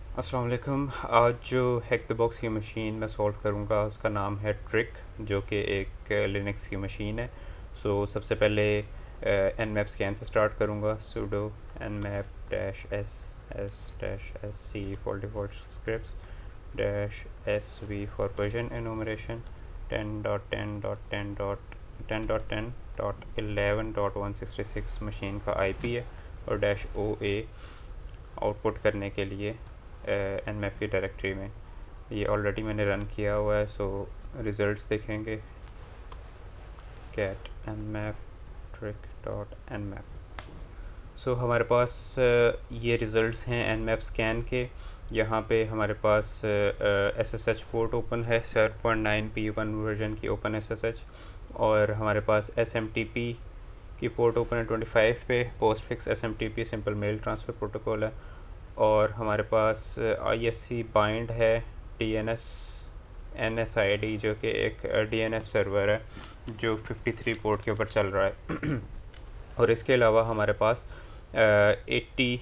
अस्सलाम वालेकुम। आज जो हैक द बॉक्स की मशीन मैं सॉल्व करूँगा उसका नाम है ट्रिक, जो कि एक लिनक्स की मशीन है। सबसे पहले nmap स्कैन से स्टार्ट करूँगा। sudo nmap dash s s dash sc for default scripts dash sv for version enumeration 10.10.10.10.11.166 machine का IP है और डैश OA आउटपुट करने के लिए nmap की डायरेक्टरी में। ये ऑलरेडी मैंने रन किया हुआ है, रिज़ल्ट्स देखेंगे cat nmap trick dot nmap। हमारे पास ये रिज़ल्ट्स हैं nmap स्कैन के। यहाँ पे हमारे पास SSH पोर्ट ओपन है 7.9p1 वर्जन की ओपन SSH, और हमारे पास SMTP की पोर्ट ओपन है 25 पे। Postfix SMTP simple mail transfer protocol है। और हमारे पास ISC बाइंड है DNS NSID, जो कि एक DNS सर्वर है जो 53 पोर्ट के ऊपर चल रहा है। और इसके अलावा हमारे पास 80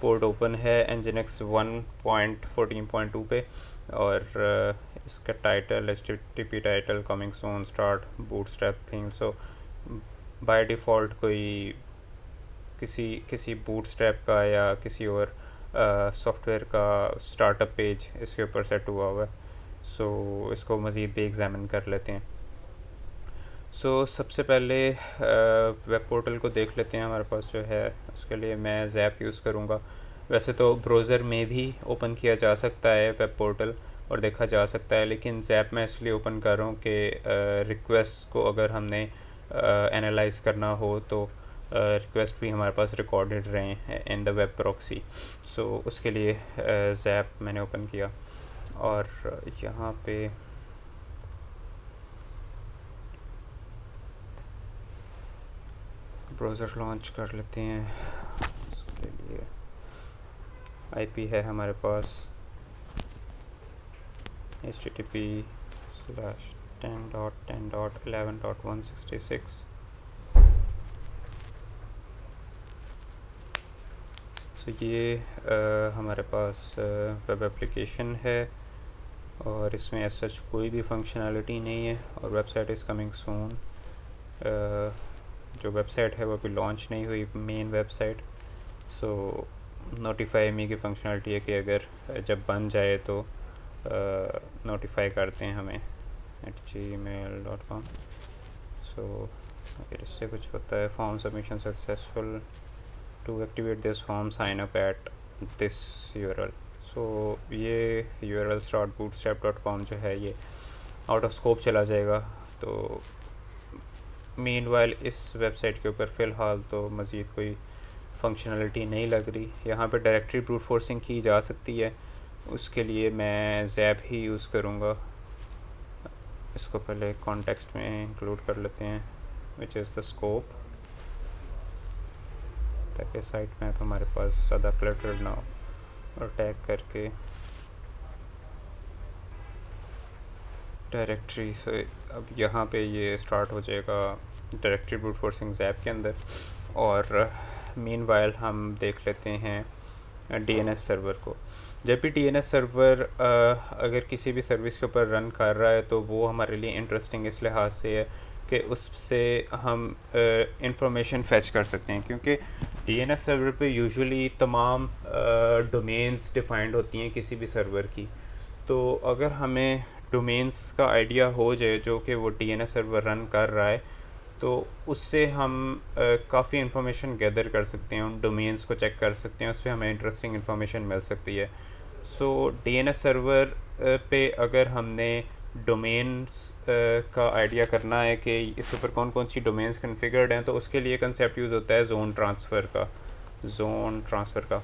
पोर्ट ओपन है Nginx 1.14.2 पे। और इसका title HTTP title coming soon start bootstrap theme. By default कोई किसी बूटस्ट्रैप का या किसी और सॉफ्टवेयर का स्टार्टअप पेज इसके ऊपर सेट हुआ है। इसको मज़ीद भी एग्ज़ामिन कर लेते हैं। सबसे पहले वेब पोर्टल को देख लेते हैं हमारे पास जो है। उसके लिए मैं ज़ैप यूज़ करूँगा। वैसे तो ब्राउज़र में भी ओपन किया जा सकता है वेब पोर्टल और देखा जा सकता है, लेकिन ज़ैप मैं इसलिए ओपन कर रहा हूँ कि रिक्वेस्ट को अगर हमने एनालाइज़ करना हो तो रिक्वेस्ट भी हमारे पास रिकॉर्डेड रहे इन द वेब प्रॉक्सी। उसके लिए ज़ैप मैंने ओपन किया और यहाँ पे ब्राउज़र लॉन्च कर लेते हैं। उसके लिए IP है हमारे पास http:/10.10.11.166। ये हमारे पास वेब एप्लीकेशन है और इसमें एज सच कोई भी फंक्शनैलिटी नहीं है, और वेबसाइट इज़ कमिंग सून। जो वेबसाइट है वो अभी लॉन्च नहीं हुई, मेन वेबसाइट। नोटिफाई मी की फंक्शनलिटी है कि अगर जब बन जाए तो नोटिफाई करते हैं हमें @gmail.com। अगर इससे कुछ होता है, form submission successful, to activate this form sign up at this URL। ये URL startbootstrap.com जो है ये आउट ऑफ स्कोप चला जाएगा। तो मीनवाइल इस वेबसाइट के ऊपर फ़िलहाल तो मज़ीद कोई फंक्शनलिटी नहीं लग रही। यहाँ पे डायरेक्टरी ब्रूट फोर्सिंग की जा सकती है, उसके लिए मैं ज़ैप ही यूज़ करूँगा। इसको पहले कॉन्टेक्स्ट में इंक्लूड कर लेते हैं, विच इज़ द स्कोप, ताकि साइट मैप हमारे पास ज़्यादा क्लटर्ड ना हो। और टैग करके डायरेक्टरी से अब यहाँ पे ये स्टार्ट हो जाएगा डायरेक्टरी ब्रूट फोर्सिंग ज़ैप के अंदर। और मीनवाइल हम देख लेते हैं DNS सर्वर को। जब भी DNS सर्वर अगर किसी भी सर्विस के ऊपर रन कर रहा है तो वो हमारे लिए इंटरेस्टिंग इस लिहाज से है कि उससे हम इंफॉर्मेशन फेच कर सकते हैं, क्योंकि DNS सर्वर पे यूजुअली तमाम डोमेन्स डिफाइंड होती हैं किसी भी सर्वर की। तो अगर हमें डोमेन्स का आइडिया हो जाए जो कि वो DNS सर्वर रन कर रहा है, तो उससे हम काफ़ी इन्फॉर्मेशन गैदर कर सकते हैं, उन डोमेन्स को चेक कर सकते हैं, उस पर हमें इंटरेस्टिंग इन्फॉर्मेशन मिल सकती है। DNS सर्वर पे अगर हमने डोमेन्स का आइडिया करना है कि इसके ऊपर कौन कौन सी डोमेन्स कन्फिगर्ड हैं, तो उसके लिए कंसेप्ट यूज़ होता है ज़ोन ट्रांसफ़र का।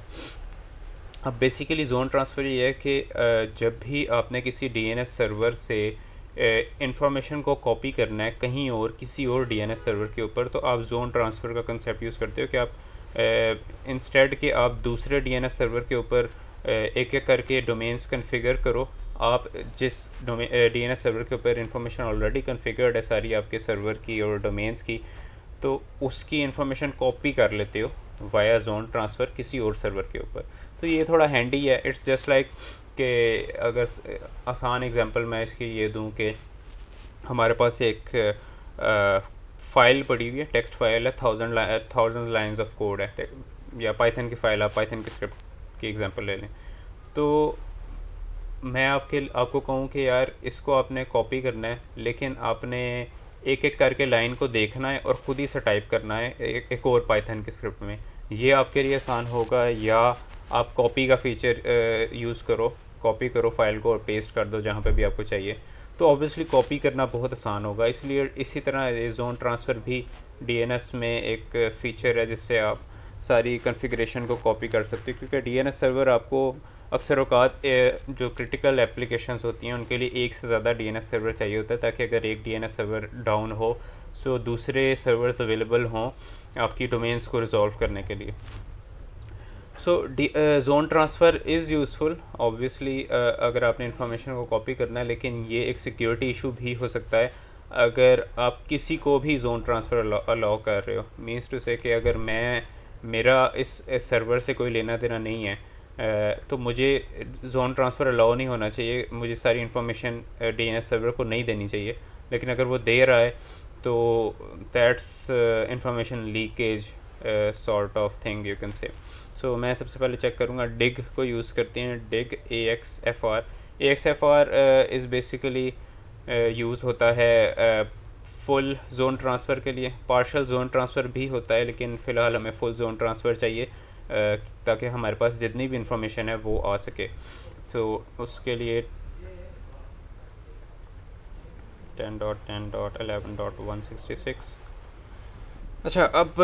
अब बेसिकली ज़ोन ट्रांसफ़र ये है कि जब भी आपने किसी DNS सर्वर से इंफॉर्मेशन को कॉपी करना है कहीं और किसी और DNS सर्वर के ऊपर, तो आप ज़ोन ट्रांसफ़र का कंसेप्ट यूज़ करते हो कि आप इंस्टेड के आप दूसरे DNS सर्वर के ऊपर एक एक करके डोमेन्स कन्फिगर करो। आप जिस DNS सर्वर के ऊपर इंफॉर्मेशन ऑलरेडी कन्फिगर्ड है सारी आपके सर्वर की और डोमेन्स की, तो उसकी इंफॉर्मेशन कॉपी कर लेते हो वाया ज़ोन ट्रांसफ़र किसी और सर्वर के ऊपर। तो ये थोड़ा हैंडी है। इट्स जस्ट लाइक कि अगर आसान एग्जांपल मैं इसकी ये दूं कि हमारे पास एक फ़ाइल पड़ी हुई है, टेक्स्ट फाइल है, थाउजेंड लाइंस ऑफ कोड है, या पाइथन की फ़ाइल, आप पाइथन की स्क्रिप्ट की एग्जांपल ले लें। तो मैं आपको कहूँ कि यार इसको आपने कॉपी करना है, लेकिन आपने एक एक करके लाइन को देखना है और ख़ुद ही से टाइप करना है एक और पाइथन की स्क्रिप्ट में। ये आपके लिए आसान होगा, या आप कॉपी का फीचर यूज़ करो, कॉपी करो फाइल को और पेस्ट कर दो जहाँ पे भी आपको चाहिए। तो ऑब्वियसली कॉपी करना बहुत आसान होगा, इसलिए इसी तरह जोन ट्रांसफ़र भी डीएनएस में एक फ़ीचर है जिससे आप सारी कॉन्फ़िगरेशन को कॉपी कर सकते हो, क्योंकि डीएनएस सर्वर आपको अक्सर औकात जो क्रिटिकल एप्लीकेशंस होती हैं उनके लिए एक से ज़्यादा डीएनएस सर्वर चाहिए होता है, ताकि अगर एक डीएनएस सर्वर डाउन हो सो दूसरे सर्वर्स अवेलेबल हों आपकी डोमेन्स को रिजॉल्व करने के लिए। So zone transfer is useful obviously अगर आपने इंफॉर्मेशन को कॉपी करना है, लेकिन ये एक सिक्योरिटी इशू भी हो सकता है अगर आप किसी को भी जोन ट्रांसफ़र अलाउ कर रहे हो। मीन्स टू से कि अगर मेरा इस सर्वर से कोई लेना देना नहीं है, तो मुझे जोन ट्रांसफ़र अलाउ नहीं होना चाहिए, मुझे सारी इन्फॉर्मेशन डीएनएस सर्वर को नहीं देनी चाहिए। लेकिन अगर वो दे रहा है तो that's information leakage sort of thing you can say. So मैं सबसे पहले चेक करूँगा, डिग को यूज़ करते हैं, डिग AXFR इज़ बेसिकली यूज़ होता है फुल जोन ट्रांसफ़र के लिए। पार्शल जोन ट्रांसफ़र भी होता है, लेकिन फ़िलहाल हमें फुल जोन ट्रांसफ़र चाहिए ताकि हमारे पास जितनी भी इंफॉर्मेशन है वो आ सके। तो उसके लिए 10.10.11.166। अच्छा, अब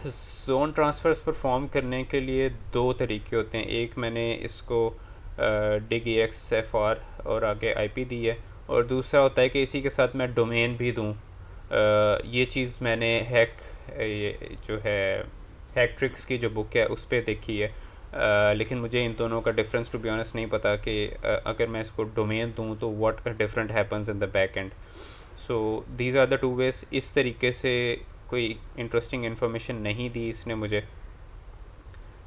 जोन ट्रांसफ़र्स परफॉर्म करने के लिए दो तरीके होते हैं। एक मैंने इसको डिग AXFR और आगे IP दी है, और दूसरा होता है कि इसी के साथ मैं डोमेन भी दूँ। ये चीज़ मैंने ये जो है हैक्ट्रिक्स की जो बुक है उस पर देखी है, लेकिन मुझे इन दोनों का डिफरेंस टू बी ऑनेस्ट नहीं पता कि अगर मैं इसको डोमेन दूँ तो what different happens in the back end. So these are the two ways. इस तरीके से कोई इंटरेस्टिंग इन्फॉर्मेशन नहीं दी इसने मुझे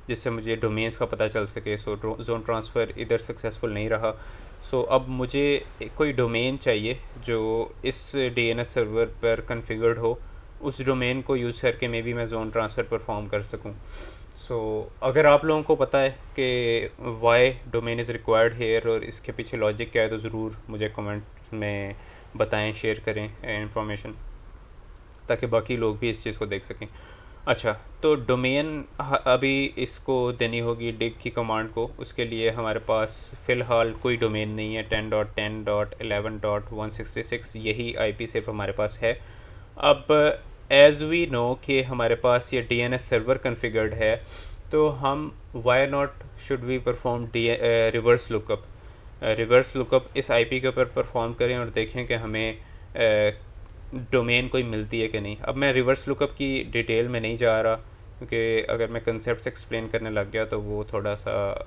जिससे मुझे डोमेन्स का पता चल सके। सो जोन ट्रांसफ़र इधर सक्सेसफुल नहीं रहा। सो अब मुझे कोई डोमेन चाहिए जो इस डीएनएस सर्वर पर कॉन्फ़िगर्ड हो, उस डोमेन को यूज़ करके मे बी मैं जोन ट्रांसफ़र परफॉर्म कर सकूं। सो अगर आप लोगों को पता है कि why domain is required here और इसके पीछे लॉजिक क्या है, तो ज़रूर मुझे कमेंट में बताएं, शेयर करें इंफॉर्मेशन, ताकि बाकी लोग भी इस चीज़ को देख सकें। अच्छा, तो डोमेन अभी इसको देनी होगी डिग की कमांड को। उसके लिए हमारे पास फ़िलहाल कोई डोमेन नहीं है। 10.10.11.166 यही IP सिर्फ हमारे पास है। अब एज़ वी नो कि हमारे पास ये DNS सर्वर कॉन्फ़िगर्ड है, तो हम why not should we perform reverse lookup. Reverse lookup इस IP के ऊपर परफॉर्म करें और देखें कि हमें डोमेन कोई मिलती है कि नहीं। अब मैं रिवर्स लुकअप की डिटेल में नहीं जा रहा, क्योंकि अगर मैं कंसेप्ट एक्सप्लेन करने लग गया तो वो थोड़ा सा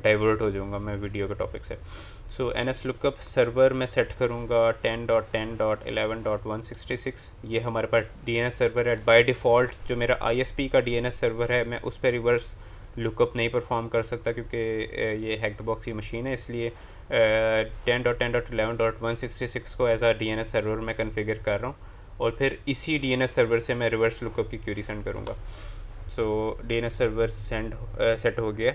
डाइवर्ट हो जाऊंगा मैं वीडियो के टॉपिक से। सो NS लुकअप सर्वर में सेट करूँगा 10.10.11.166। ये हमारे पास DNS सर्वर है। बाय डिफ़ॉल्ट जो मेरा ISP का DNS सर्वर है, मैं उस पर रिवर्स लुकअप नहीं परफॉर्म कर सकता, क्योंकि ये हैक द बॉक्स की मशीन है। इसलिए 10.10.11.166 को एज आ DNS सर्वर में कन्फिगर कर रहा हूँ, और फिर इसी DNS सर्वर से मैं रिवर्स लुकअप की क्वेरी सेंड करूँगा। सो DNS सर्वर सेट हो गया।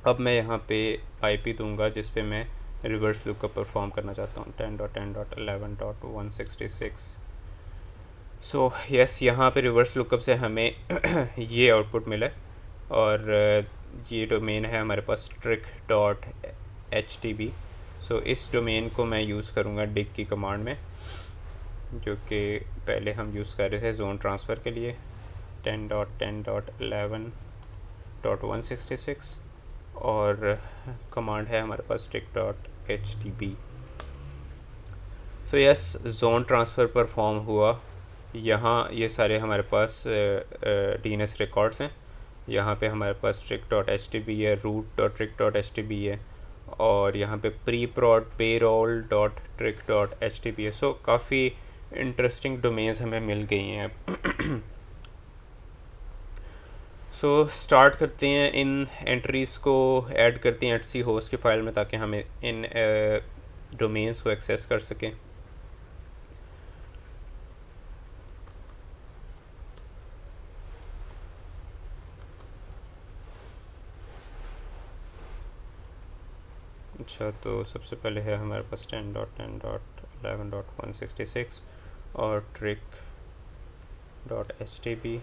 अब मैं यहाँ पे IP दूंगा जिस पे मैं रिवर्स लुकअप परफॉर्म करना चाहता हूँ, 10.10.11.166। सो यस, यहाँ पे रिवर्स लुकअप से हमें ये आउटपुट मिला है, और ये डोमेन है हमारे पास trick.htb। सो इस डोमेन को मैं यूज़ करूँगा डिग की कमांड में, जो कि पहले हम यूज़ कर रहे थे जोन ट्रांसफ़र के लिए। 10.10.11.166 और कमांड है हमारे पास trick.htb। So yes, zone transfer perform हुआ। यहाँ ये सारे हमारे पास DNS रिकॉर्ड्स हैं। यहाँ पे हमारे पास trick.htb है, root.trick.htb है, और यहाँ पे pre-prod payroll.trick.htb है। सो काफ़ी इंटरेस्टिंग डोमेन्स हमें मिल गई हैं। सो स्टार्ट करते हैं, इन एंट्रीज़ को ऐड करते हैं एटसी होस्ट की फ़ाइल में ताकि हम इन डोमेन्स को एक्सेस कर सकें। अच्छा, तो सबसे पहले है हमारे पास 10.10.11.166 और trick.htb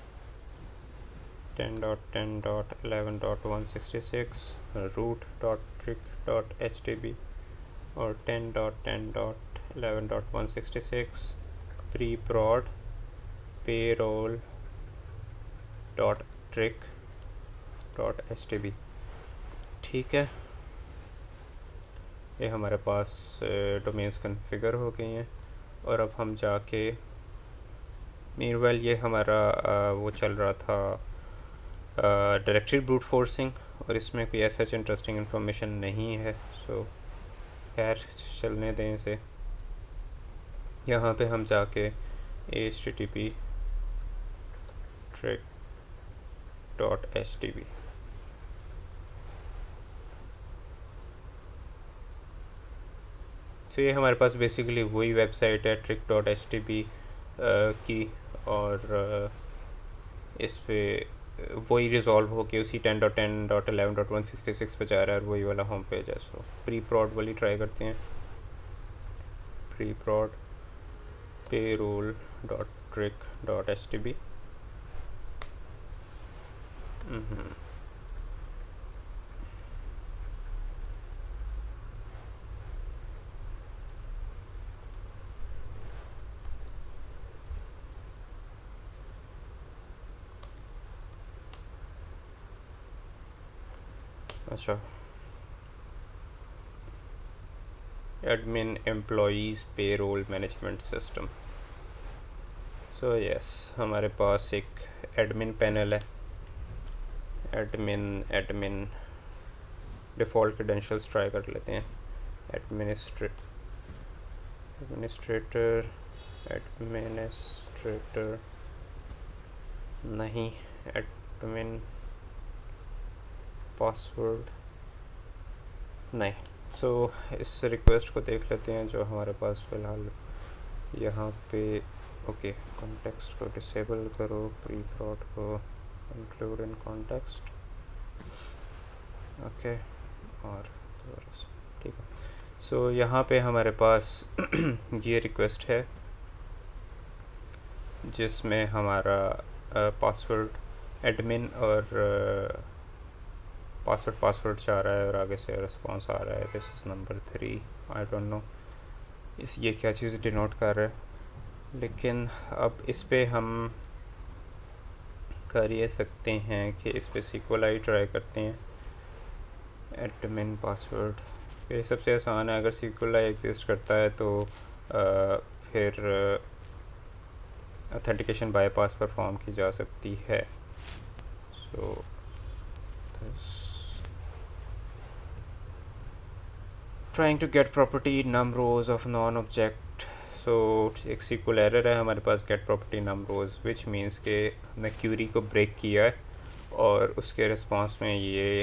10.10.11.166 root.trick.htb और 10.10.11.166 pre-prod payroll.trick.htb। ठीक है, ये हमारे पास डोमेन्स कन्फिगर हो गई हैं। और अब हम जाके मीनवाइल ये हमारा वो चल रहा था डायरेक्टरी ब्रूट फोर्सिंग, और इसमें कोई ऐसा इंटरेस्टिंग इन्फॉर्मेशन नहीं है। सो खैर चलने दें इसे। यहाँ पे हम जाके http trick.htb तो ये हमारे पास बेसिकली वही वेबसाइट है trick.htb की, और इस पे वही रिजॉल्व होके उसी 10.10.11.166 पे जा रहा है और वही वाला होम पेज है। सो प्री प्रॉड वाली ट्राई करते हैं, प्री प्रॉड payroll.trick.htb। अच्छा, admin employees payroll management system. So yes, हमारे पास एक एडमिन पैनल है। एडमिन डिफ़ॉल्ट क्रेडेंशियल्स ट्राई कर लेते हैं। एडमिनिस्ट्रेटर नहीं, एडमिन पासवर्ड नहीं। सो इस रिक्वेस्ट को देख लेते हैं जो हमारे पास फ़िलहाल यहाँ पे। ओके, कॉन्टेक्स्ट को डिसेबल करो, प्री प्रॉड को इंक्लूड इन कॉन्टेक्स्ट। ओके, और ठीक है। सो यहाँ पे हमारे पास ये रिक्वेस्ट है जिसमें हमारा पासवर्ड एडमिन और पासवर्ड चाह रहा है और आगे से रिस्पॉन्स आ रहा है this is number 3। I don't know ये क्या चीज़ डिनोट कर रहा है, लेकिन अब इस पे हम कर ये सकते हैं कि इस पे SQLite ट्राई करते हैं। एडमिन पासवर्ड ये सबसे आसान है। अगर SQLite एग्जिस्ट करता है तो फिर ऑथेंटिकेशन बाईपास परफॉर्म की जा सकती है। So trying to get property num rows of non object. So एक SQL एरर है हमारे पास, get property num rows, which means के हमने क्यूरी को ब्रेक किया है और उसके रिस्पॉन्स में ये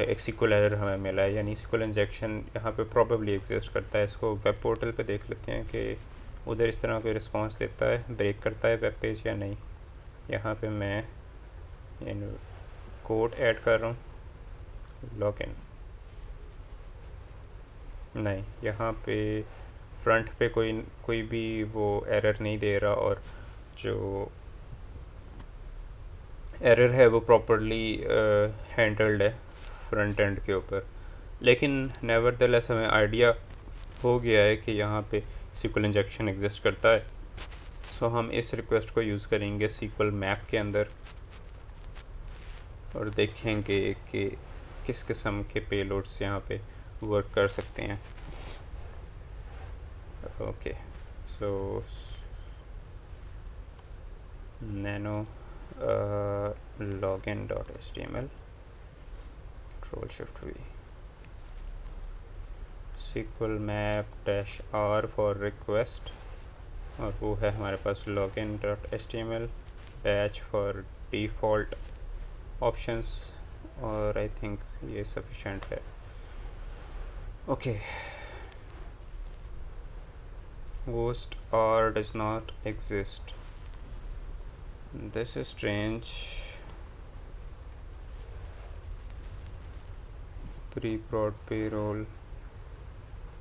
एक SQL एरर हमें मिला है, यानी SQL इंजेक्शन यहाँ पे प्रॉबेबली एग्जिस्ट करता है। इसको वेब पोर्टल पे देख लेते हैं कि उधर इस तरह कोई रिस्पॉन्स देता है, ब्रेक करता है वेब पेज या नहीं। यहाँ पे मैं कोड ऐड कर रहा हूँ, लॉगिन नहीं, यहाँ पे फ्रंट पे कोई भी वो एरर नहीं दे रहा, और जो एरर है वो प्रॉपरली हैंडल्ड है फ्रंट एंड के ऊपर। लेकिन नेवरदलेस हमें आइडिया हो गया है कि यहाँ पे SQL इंजेक्शन एग्जिस्ट करता है। सो हम इस रिक्वेस्ट को यूज़ करेंगे SQL मैप के अंदर और देखेंगे कि किस किस्म के पेलोड्स यहाँ पे वर्क कर सकते हैं। Okay, so nano login.html Control-Shift-V SQL map -r for request, और वो है हमारे पास login.html patch for default options और I think ये sufficient है. Okay. Ghost R does not exist. This is strange. Pre-prod payroll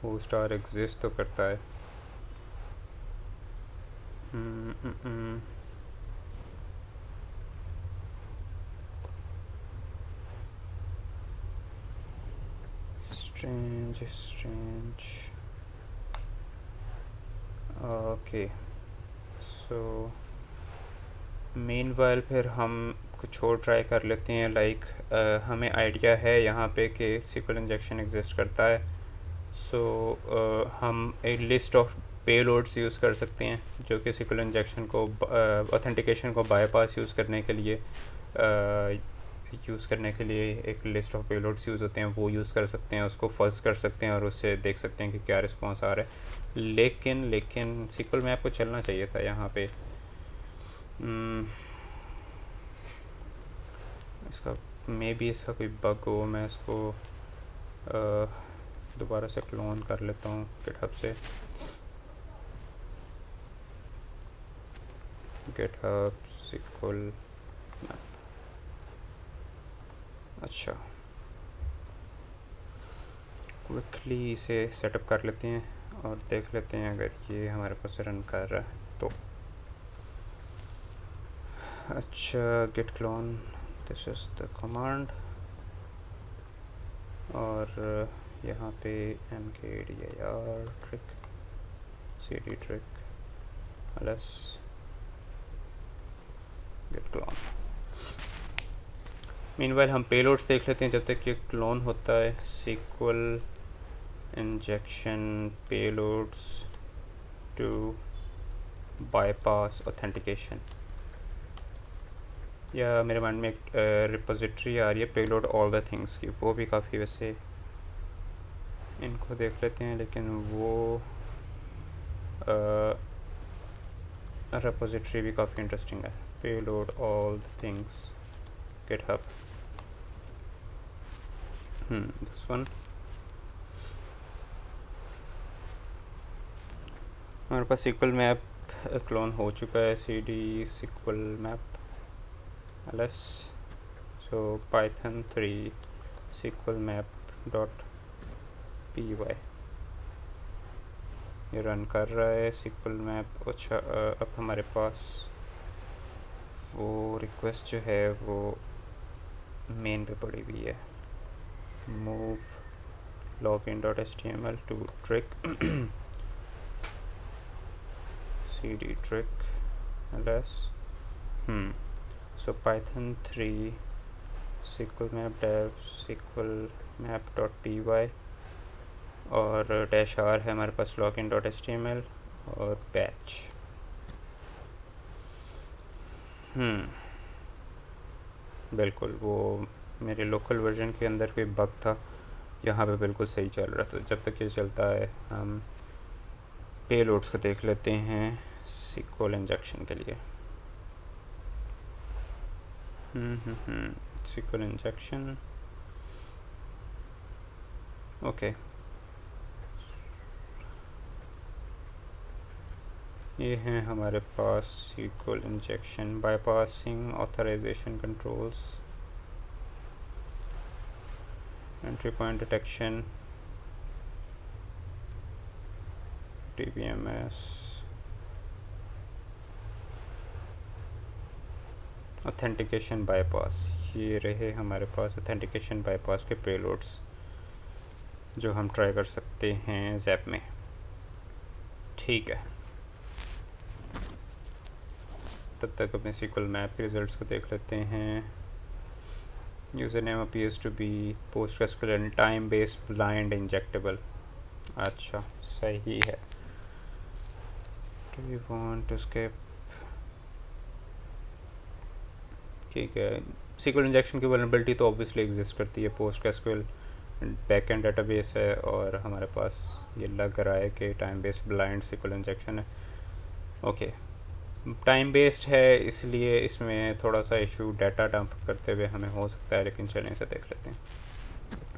Ghost R exist तो करता है. Strange. Okay. So meanwhile फिर हम कुछ और ट्राई कर लेते हैं. लाइक हमें आइडिया है यहाँ पे कि SQL इंजेक्शन एग्जिस्ट करता है. सो हम एक लिस्ट ऑफ पेलोड्स यूज़ कर सकते हैं जो कि SQL इंजेक्शन को ऑथेंटिकेशन को बाईपास यूज़ करने के लिए एक लिस्ट ऑफ पेलोड्स यूज़ होते हैं. वो यूज़ कर सकते हैं, उसको फर्स्ट कर सकते हैं और उससे देख सकते हैं कि क्या रिस्पॉन्स आ रहा है. लेकिन SQL मैप को चलना चाहिए था यहाँ पे. इसका इसका कोई बग हो. मैं इसको दोबारा से क्लोन कर लेता हूँ GitHub से. GitHub SQL map. अच्छा, क्विकली इसे सेटअप कर लेते हैं और देख लेते हैं अगर ये हमारे पास रन कर रहा है तो. अच्छा, git clone, this is the command. और यहाँ पे mkdir trick cd trick ls git clone. Meanwhile हम पेलोड्स देख लेते हैं जब तक ये क्लोन होता है. SQL injection payloads to bypass authentication. या मेरे माइंड में एक रिपोजिटरी आ रही है पेलोड ऑल द थिंग्स की. वो भी काफ़ी वैसे इनको देख लेते हैं. लेकिन वो रिपोजिटरी भी काफ़ी इंटरेस्टिंग है. Payload all the things GitHub. This one. हमारे पास SQL मैप क्लोन हो चुका है. cd SQL map ls. so python 3 SQL map dot py ये रन कर रहा है SQL मैप. अच्छा, अब हमारे पास वो रिक्वेस्ट जो है वो मेन पे पड़ी हुई है. move login.html to trick cd trick ls. so python 3 SQL map dev SQL map.py और -r है हमारे पास login.html और patch. बिल्कुल वो मेरे लोकल वर्जन के अंदर कोई बग था. यहाँ पे बिल्कुल सही चल रहा था. जब तक ये चलता है हम पेलोड्स को देख लेते हैं SQL इंजेक्शन के लिए. SQL injection. ओके, ये हैं हमारे पास SQL injection. Bypassing authorization controls, entry point detection, DBMS, authentication bypass. ये रहे हमारे पास ऑथेंटिकेशन बाईपास के पेलोड्स जो हम ट्राई कर सकते हैं ज़ैप में. ठीक है, तब तक अपने SQL मैप के रिज़ल्ट्स को देख लेते हैं. User name appears to be PostgreSQL time based blind injectable. अच्छा, सही है. Do we want to skip? ठीक है. SQL इंजेक्शन की वल्नरेबिलिटी तो ऑब्वियसली एग्जिस्ट करती है. PostgreSQL बैकएंड डेटाबेस है और हमारे पास ये लग रहा है कि time based blind SQL injection है. ओके, टाइम बेस्ड है, इसलिए इसमें थोड़ा सा इशू डाटा डंप करते हुए हमें हो सकता है, लेकिन चलें इसे देख लेते हैं।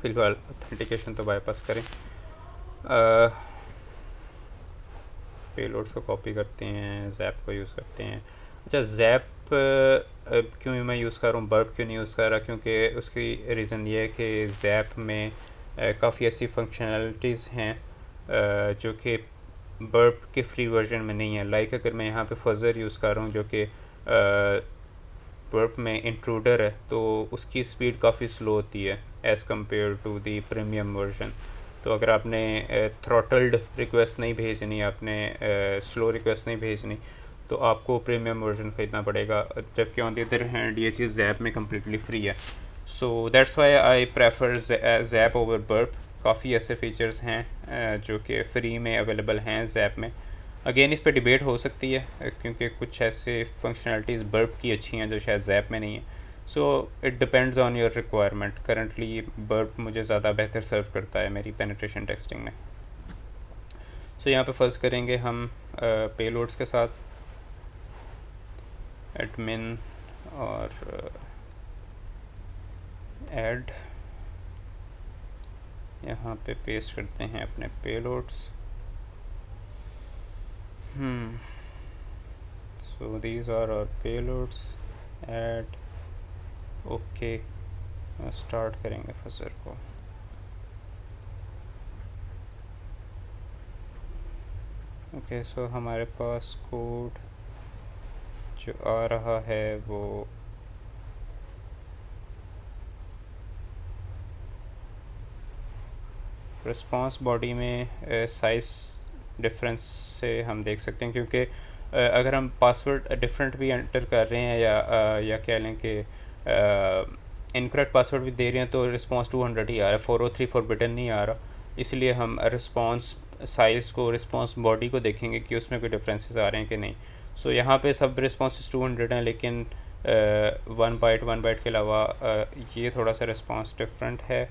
फिलहाल ऑथेंटिकेशन तो बाईपास करें। पेलोड्स को कॉपी करते हैं, जैप को यूज़ करते हैं। अच्छा, जैप क्यों मैं यूज़ कर रहा हूँ, बर्प क्यों नहीं यूज़ कर रहा, क्योंकि उसकी रीज़न ये है कि जैप में काफ़ी ऐसी फंक्शनैलिटीज़ हैं जो कि बर्प के फ्री वर्जन में नहीं है। लाइक अगर मैं यहाँ पे फज़र यूज़ कर रहा हूँ जो कि बर्प में इंट्रूडर है, तो उसकी स्पीड काफ़ी स्लो होती है as compare to the premium version. तो अगर आपने थ्रॉटल्ड रिक्वेस्ट नहीं भेजनी, आपने स्लो रिक्वेस्ट नहीं भेजनी, तो आपको प्रीमियम वर्जन ख़रीदना पड़ेगा, जबकि ऑन द अदर हैंड ये चीज़ जैप में कम्प्लीटली फ्री है। So that's why I prefer JAP over burp. काफ़ी ऐसे फीचर्स हैं जो कि फ्री में अवेलेबल हैं जैप में। अगेन इस पर डिबेट हो सकती है क्योंकि कुछ ऐसे फंक्शनैलिटीज़ बर्प की अच्छी हैं जो शायद जैप में नहीं है। So it depends on your requirement. Currently burp मुझे ज़्यादा बेहतर सर्व करता है मेरी पेनिट्रेशन टेस्टिंग में। सो यहाँ पे फर्स्ट करेंगे हम पेलोड्स के साथ एडमिन और ऐड, यहाँ पे पेस्ट करते हैं अपने payloads. So these are our payloads, add, okay, start करेंगे फजर को। ओके, सो हमारे पास कोड जो आ रहा है वो रिस्पांस बॉडी में साइज़ डिफरेंस से हम देख सकते हैं, क्योंकि अगर हम पासवर्ड डिफरेंट भी एंटर कर रहे हैं या कह लें कि इनकरेक्ट पासवर्ड भी दे रहे हैं, तो रिस्पांस 200 ही आ रहा है, 403 फॉरबिडन नहीं आ रहा। इसलिए हम रिस्पांस साइज़ को, रिस्पांस बॉडी को देखेंगे कि उसमें कोई डिफरेंसेस आ रहे हैं कि नहीं। सो यहाँ पे सब रिस्पांसेस 200 हैं, लेकिन 1 बाइट के अलावा ये थोड़ा सा रिस्पांस डिफरेंट है।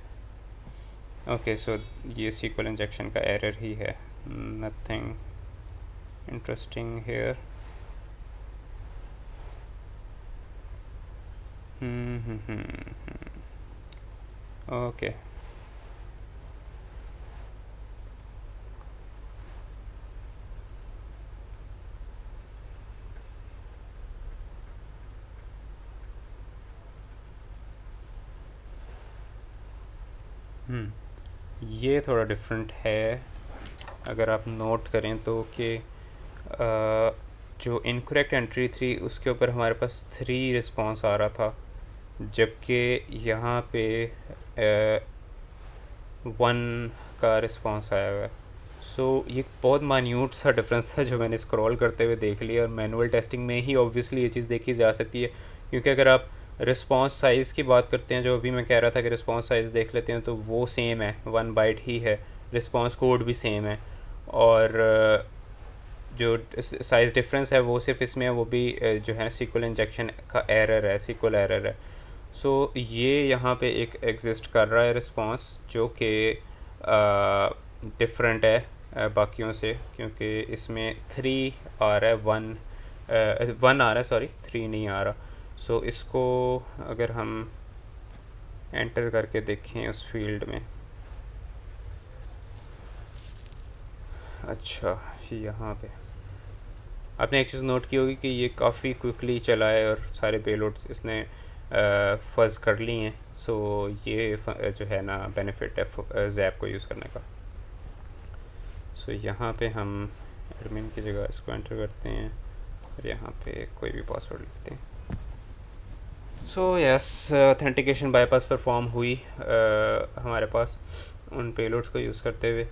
ओके, सो ये SQL इंजेक्शन का एरर ही है, नथिंग इंटरेस्टिंग हेयर। ओके, ये थोड़ा डिफरेंट है। अगर आप नोट करें तो कि जो इनकरेक्ट एंट्री थी उसके ऊपर हमारे पास 3 रिस्पांस आ रहा था, जबकि यहाँ पे 1 का रिस्पांस आया हुआ है। सो ये बहुत मान्यूट सा डिफरेंस था जो मैंने स्क्रॉल करते हुए देख लिया, और मैनुअल टेस्टिंग में ही ऑब्वियसली ये चीज़ देखी जा सकती है, क्योंकि अगर आप रिस्पांस साइज़ की बात करते हैं, जो अभी मैं कह रहा था कि रिस्पांस साइज़ देख लेते हैं, तो वो सेम है, 1 बाइट ही है, रिस्पांस कोड भी सेम है, और जो साइज़ डिफरेंस है वो सिर्फ इसमें है, वो भी जो है SQL इंजेक्शन का एरर है, SQL एरर है। सो ये यहाँ पे एक एग्जिस्ट कर रहा है रिस्पांस जो कि डिफरेंट है बाकियों से, क्योंकि इसमें 3 आ रहा है, 1 आ रहा है, सॉरी 3 नहीं आ रहा। सो इसको अगर हम एंटर करके देखें उस फील्ड में, अच्छा यहाँ पे आपने एक चीज़ नोट की होगी कि ये काफ़ी क्विकली चला है और सारे पेलोड्स इसने फज़ कर ली हैं। सो ये जो है ना बेनिफिट है जैप को यूज़ करने का। सो यहाँ पे हम एडमिन की जगह इसको एंटर करते हैं और यहाँ पे कोई भी पासवर्ड लिखते हैं। So yes, authentication bypass perform हुई हमारे पास उन पेलोड्स को यूज़ करते हुए।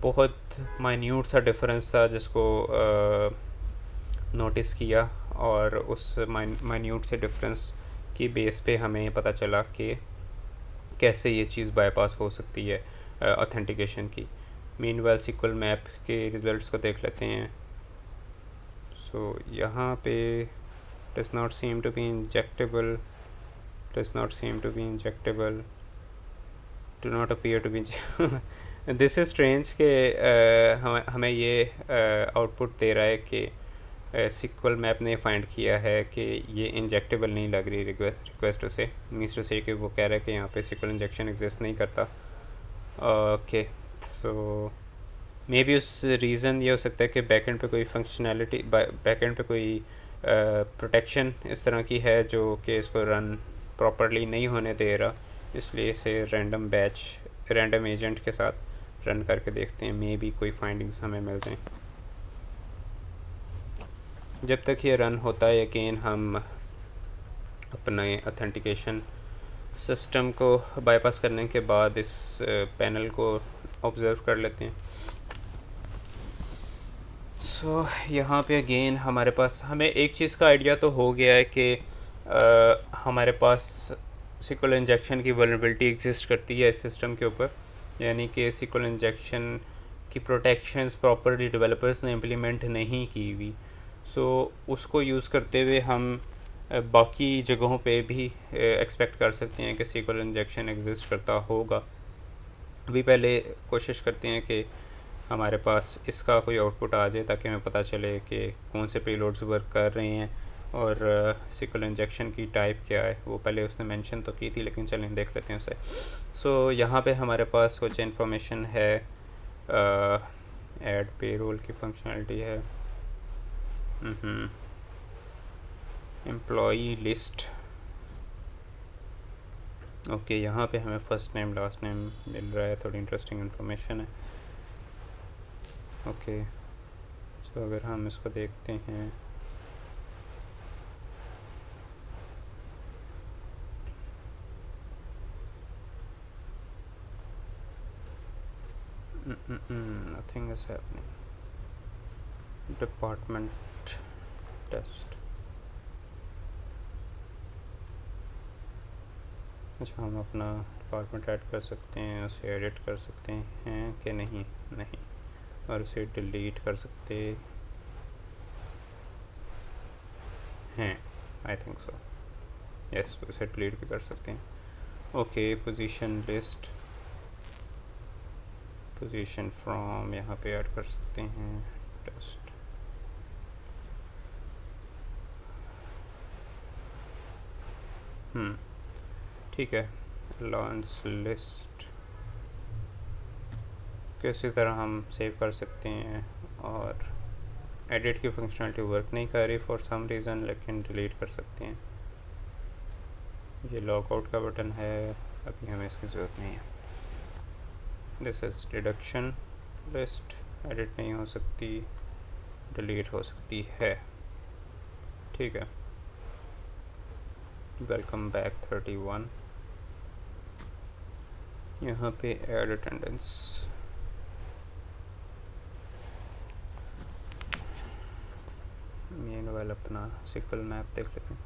बहुत माइन्यूट सा डिफरेंस था जिसको नोटिस किया, और उस माइन्यूट से डिफरेंस की बेस पे हमें पता चला कि कैसे ये चीज़ बाईपास हो सकती है ऑथेंटिकेशन की। मीनवाइल SQL मैप के रिज़ल्ट्स को देख लेते हैं। सो यहाँ पे does not seem to be injectable, does not seem to be injectable, do not appear to be this is strange कि हमें ये आउटपुट दे रहा है कि सिक्वल मैप ने फाइंड किया है कि ये इंजेक्टेबल नहीं लग रही रिक्वेस्ट उसे, मीन्स टू से कि वो कह रहा है कि यहाँ पे सिक्वल इंजेक्शन एग्जिस्ट नहीं करता। ओके, सो मे बी उस रीज़न ये हो सकता है कि बैकएंड पे कोई फंक्शनैलिटी, बैकएंड पे कोई प्रोटेक्शन इस तरह की है जो कि इसको रन प्रॉपरली नहीं होने दे रहा, इसलिए इसे रैंडम एजेंट के साथ रन करके देखते हैं, मे बी कोई फाइंडिंग्स हमें मिल जाएँ। जब तक ये रन होता है अगेन हम अपने ऑथेंटिकेशन सिस्टम को बाईपास करने के बाद इस पैनल को ऑब्ज़र्व कर लेते हैं। सो यहाँ पे अगेन हमारे पास, हमें एक चीज़ का आइडिया तो हो गया है कि हमारे पास सिक्वल इंजेक्शन की वल्नरेबिलिटी एग्जिस्ट करती है इस सिस्टम के ऊपर, यानी कि सिक्वल इंजेक्शन की प्रोटेक्शंस प्रॉपरली डेवलपर्स ने इम्प्लीमेंट नहीं की हुई। सो उसको यूज़ करते हुए हम बाकी जगहों पे भी एक्सपेक्ट कर सकते हैं कि सिक्वल इंजेक्शन एग्जिस्ट करता होगा। अभी पहले कोशिश करते हैं कि हमारे पास इसका कोई आउटपुट आ जाए ताकि हमें पता चले कि कौन से पेलोड्स वर्क कर रहे हैं और सिक्वल इंजेक्शन की टाइप क्या है। वो पहले उसने मेंशन तो की थी, लेकिन चलें देख लेते हैं उसे। सो यहाँ पे हमारे पास कुछ इन्फॉर्मेशन है, ऐड पेरोल की फंक्शनलिटी है, एम्प्लॉई लिस्ट। ओके, यहाँ पे हमें फर्स्ट नेम लास्ट नेम मिल रहा है, थोड़ी इंटरेस्टिंग इन्फॉर्मेशन है। ओके, सो अगर हम इसको देखते हैं, nothing is happening. Department test. अच्छा, हम अपना डिपार्टमेंट ऐड कर सकते हैं, उसे एडिट कर सकते हैं कि नहीं, और उसे डिलीट कर सकते हैं, आई थिंक सो, यस, उसे डिलीट भी कर सकते हैं। Okay, position list, position from यहाँ पे ऐड कर सकते हैं, टेस्ट। ठीक है, लॉन्च लिस्ट किसी तरह हम सेव कर सकते हैं, और एडिट की फंक्शनलिटी वर्क नहीं कर रही फॉर सम रीज़न, लेकिन डिलीट कर सकते हैं। ये लॉगआउट का बटन है, अभी हमें इसकी ज़रूरत नहीं है। This is deduction list, edit नहीं हो सकती, डिलीट हो सकती है। ठीक है, वेलकम बैक 31। यहाँ पे ऐड अटेंडेंस, मीनवाइल अपना सिक्वल मैप देख लेते हैं।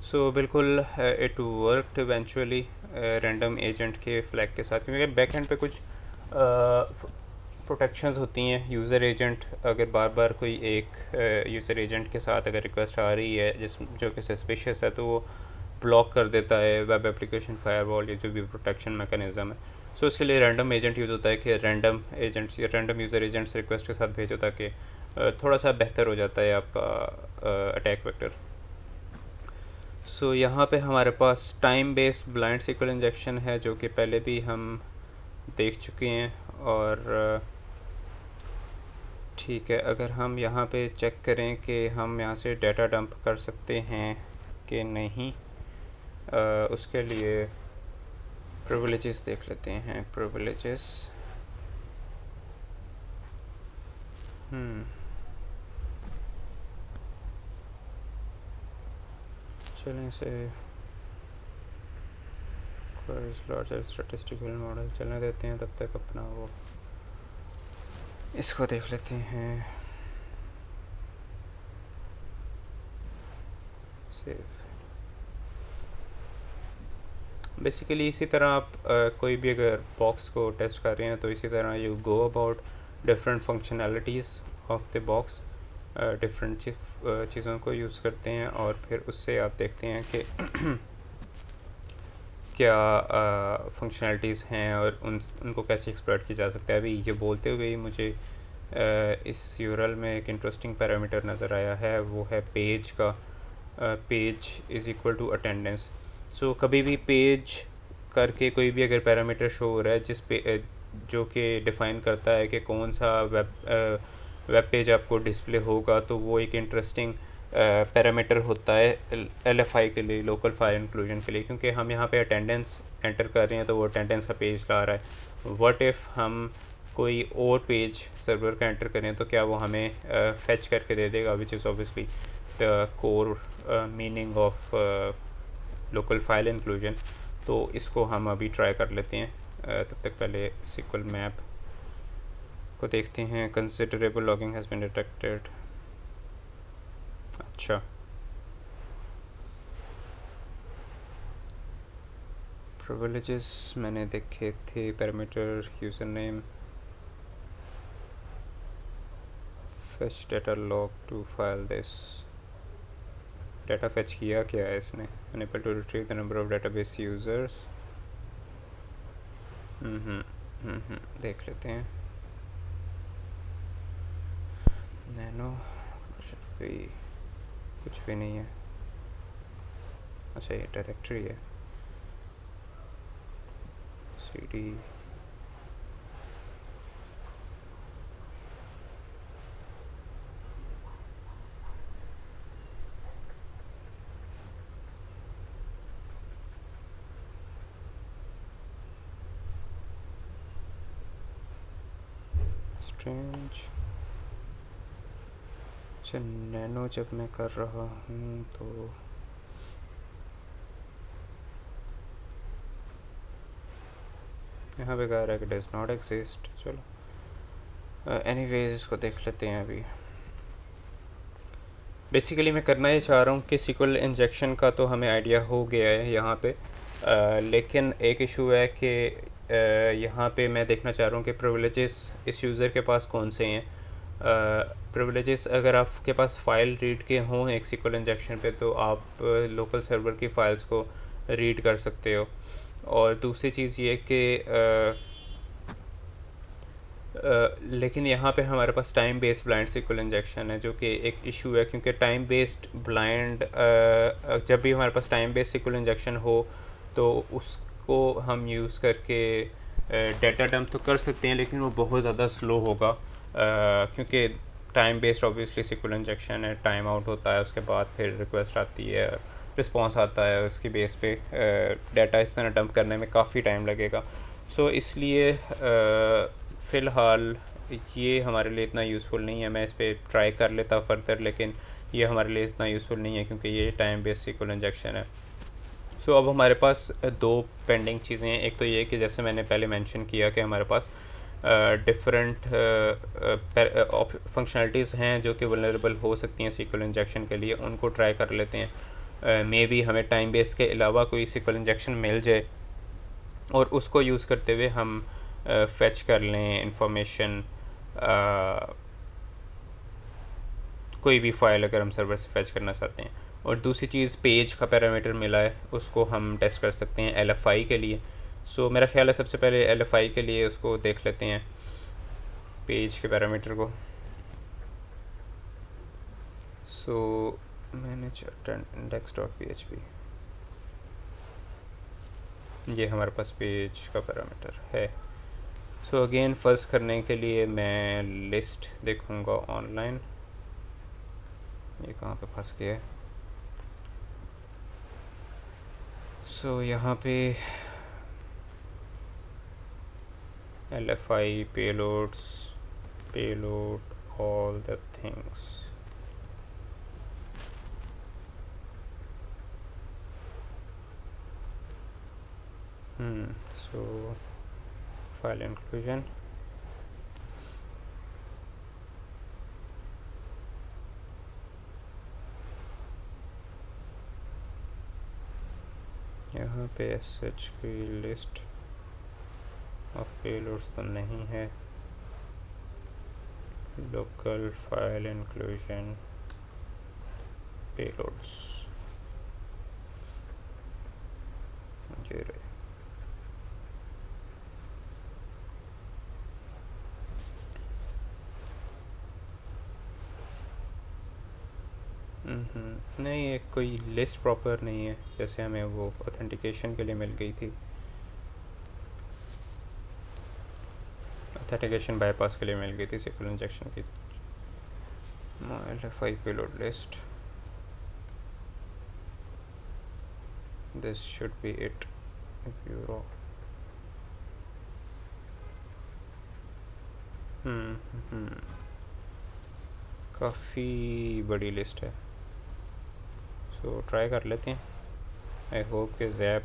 सो बिल्कुल it worked eventually random agent के फ्लैग के साथ, क्योंकि बैक एंड पे कुछ प्रोटेक्शंस होती हैं। यूज़र एजेंट अगर बार बार कोई एक यूज़र एजेंट के साथ अगर रिक्वेस्ट आ रही है जो कि सस्पिशियस है, तो वो ब्लॉक कर देता है वेब एप्लीकेशन फायरवॉल या जो भी प्रोटेक्शन मैकेनिज़्म है। सो इसके लिए रैंडम एजेंट यूज़ होता है कि रैंडम एजेंट्स या रैंडम यूज़र एजेंट्स रिक्वेस्ट के साथ भेजो, ताकि थोड़ा सा बेहतर हो जाता है आपका अटैक वेक्टर। सो यहाँ पे हमारे पास time based blind SQL injection है, जो कि पहले भी हम देख चुके हैं। और ठीक है, अगर हम यहाँ पे चेक करें कि हम यहाँ से डाटा डंप कर सकते हैं कि नहीं, उसके लिए प्रिविलेजेस देख लेते हैं। प्रिविलेजेस, चलें इसे लार्जर स्टैटिस्टिकल मॉडल चलने देते हैं, तब तक अपना वो इसको देख लेते हैं। सेव। बेसिकली इसी तरह आप कोई भी अगर बॉक्स को टेस्ट कर रहे हैं, तो इसी तरह you go about different functionalities of the box, different चीज़ों को यूज़ करते हैं, और फिर उससे आप देखते हैं कि क्या फंक्शनैलिटीज़ हैं और उनको कैसे एक्सप्लॉइट किया जा सकता है। अभी ये बोलते हुए ही मुझे इस यूरल में एक इंटरेस्टिंग पैरामीटर नज़र आया है, वो है पेज का। Page is equal to attendance. So कभी भी पेज करके कोई भी अगर पैरामीटर शो हो रहा है जिस पे जो कि डिफ़ाइन करता है कि कौन सा वेब पेज आपको डिस्प्ले होगा, तो वो एक इंटरेस्टिंग पैरामीटर होता है LFI के लिए, लोकल फाइल इंक्लूजन के लिए, क्योंकि हम यहाँ पे अटेंडेंस एंटर कर रहे हैं तो वो अटेंडेंस का पेज ला रहा है। व्हाट इफ़ हम कोई और पेज सर्वर का एंटर करें तो क्या वो हमें फेच करके दे देगा, which is obviously the core meaning of local file inclusion. तो इसको हम अभी ट्राई कर लेते हैं। तब तक पहले सिक्वल मैप को देखते हैं। Considerable logging has been detected. अच्छा, प्रिविलेजेस मैंने देखे थे, parameter user name, fetch data log to file this. Data fetch किया क्या है इसने? Unable to retrieve the number of database users. देख लेते हैं। नैनो कुछ भी नहीं है। अच्छा, ये डायरेक्टरी है। CD strange. अच्छा, नैनो जब मैं कर रहा हूँ तो यहाँ पे कह रहा है कि डज नॉट एग्जिस्ट। चलो एनीवेज इसको देख लेते हैं अभी। बेसिकली मैं करना ये चाह रहा हूँ कि सिक्वल इंजेक्शन का तो हमें आइडिया हो गया है यहाँ पे, लेकिन एक इशू है कि यहाँ पे मैं देखना चाह रहा हूँ कि प्रिविलेजेस इस यूज़र के पास कौन से हैं। प्रिविलेजेस अगर आपके पास फ़ाइल रीड के हों एक सिक्वल इंजेक्शन पे, तो आप लोकल सर्वर की फ़ाइल्स को रीड कर सकते हो। और दूसरी चीज़ ये कि लेकिन यहाँ पे हमारे पास time based blind SQL injection है, जो कि एक इशू है, क्योंकि टाइम बेस्ड ब्लाइंड जब भी हमारे पास टाइम बेस्ड सिक्वल इंजेक्शन हो तो उसको हम यूज़ करके डेटा डंप तो कर सकते हैं, लेकिन वो बहुत ज़्यादा स्लो होगा, क्योंकि time based obviously sequel injection है। टाइम आउट होता है, उसके बाद फिर रिक्वेस्ट आती है, रिस्पॉन्स आता है, उसकी बेस पे डाटा इस तरह डंप करने में काफ़ी टाइम लगेगा। सो इसलिए फ़िलहाल ये हमारे लिए इतना यूज़फुल नहीं है। मैं इस पर ट्राई कर लेता फर्दर, लेकिन ये हमारे लिए इतना यूज़फुल नहीं है क्योंकि ये टाइम बेस्ड सिक्वल इंजेक्शन है। सो अब हमारे पास दो पेंडिंग चीज़ें हैं। एक तो ये कि जैसे मैंने पहले मेंशन किया कि हमारे पास डिफरेंट फंक्शनलिटीज़ हैं जो कि वल्नरेबल हो सकती हैं सिक्वल इंजेक्शन के लिए, उनको ट्राई कर लेते हैं। मे बी हमें टाइम बेस के अलावा कोई सिक्वल इंजेक्शन मिल जाए और उसको यूज़ करते हुए हम फेच कर लें इंफॉर्मेशन, कोई भी फाइल अगर हम सर्वर से फेच करना चाहते हैं। और दूसरी चीज़, पेज का पैरामीटर मिला है, उसको हम टेस्ट कर सकते हैं LFI के लिए। सो मेरा ख्याल है सबसे पहले LFI के लिए उसको देख लेते हैं, पेज के पैरामीटर को। सो मैंने index.php, ये हमारे पास पेज का पैरामीटर है। सो अगेन फर्स्ट करने के लिए मैं लिस्ट देखूँगा ऑनलाइन। ये कहाँ पे फंस गया है? सो यहाँ पे LFI payloads, payload all the things. So file inclusion, यहाँ पे SH की लिस्ट ऑफ पेलोड्स तो नहीं है। लोकल फाइल इंक्लूजन पेलोड्स, ये रहे। नहीं, ये कोई लिस्ट प्रॉपर नहीं है, जैसे हमें वो ऑथेंटिकेशन के लिए मिल गई थी, ऑथेंटिकेशन बाईपास के लिए मिल गई थी SQL इंजेक्शन की। LFI payload list, this should be it. Bureau, काफ़ी बड़ी लिस्ट है, सो ट्राई कर लेते हैं। आई होप कि जैप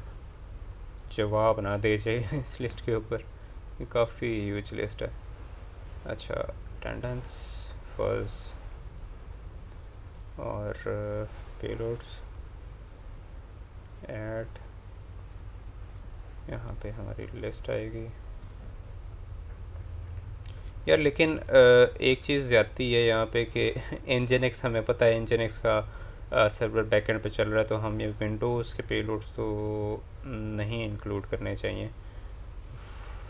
जवाब ना दे जाए इस लिस्ट के ऊपर, ये काफ़ी ह्यूज लिस्ट है। अच्छा, अटेंडेंस, फर्ज और पेलोड्स ऐड, यहाँ पे हमारी लिस्ट आएगी यार। लेकिन एक चीज़ जाती है यहाँ पे कि Nginx, हमें पता है Nginx का सर्वर बैकएंड पे चल रहा है, तो हम ये विंडोज़ के पेलोड्स तो नहीं इंक्लूड करने चाहिए।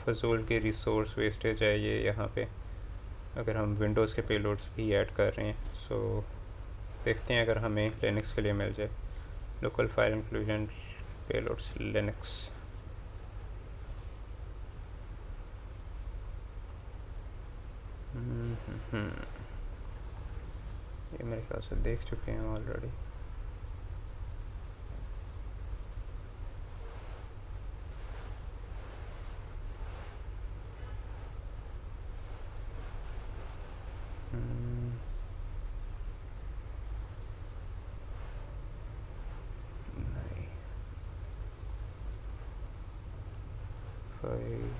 फजूल की रिसोर्स वेस्टेज है ये यहाँ पे, अगर हम विंडोज़ के पेलोड्स भी ऐड कर रहे हैं। सो देखते हैं अगर हमें लिनक्स के लिए मिल जाए। Local file inclusion payloads Linux, ये मेरे ख्याल से देख चुके हैं ऑलरेडी। नहीं, फाइल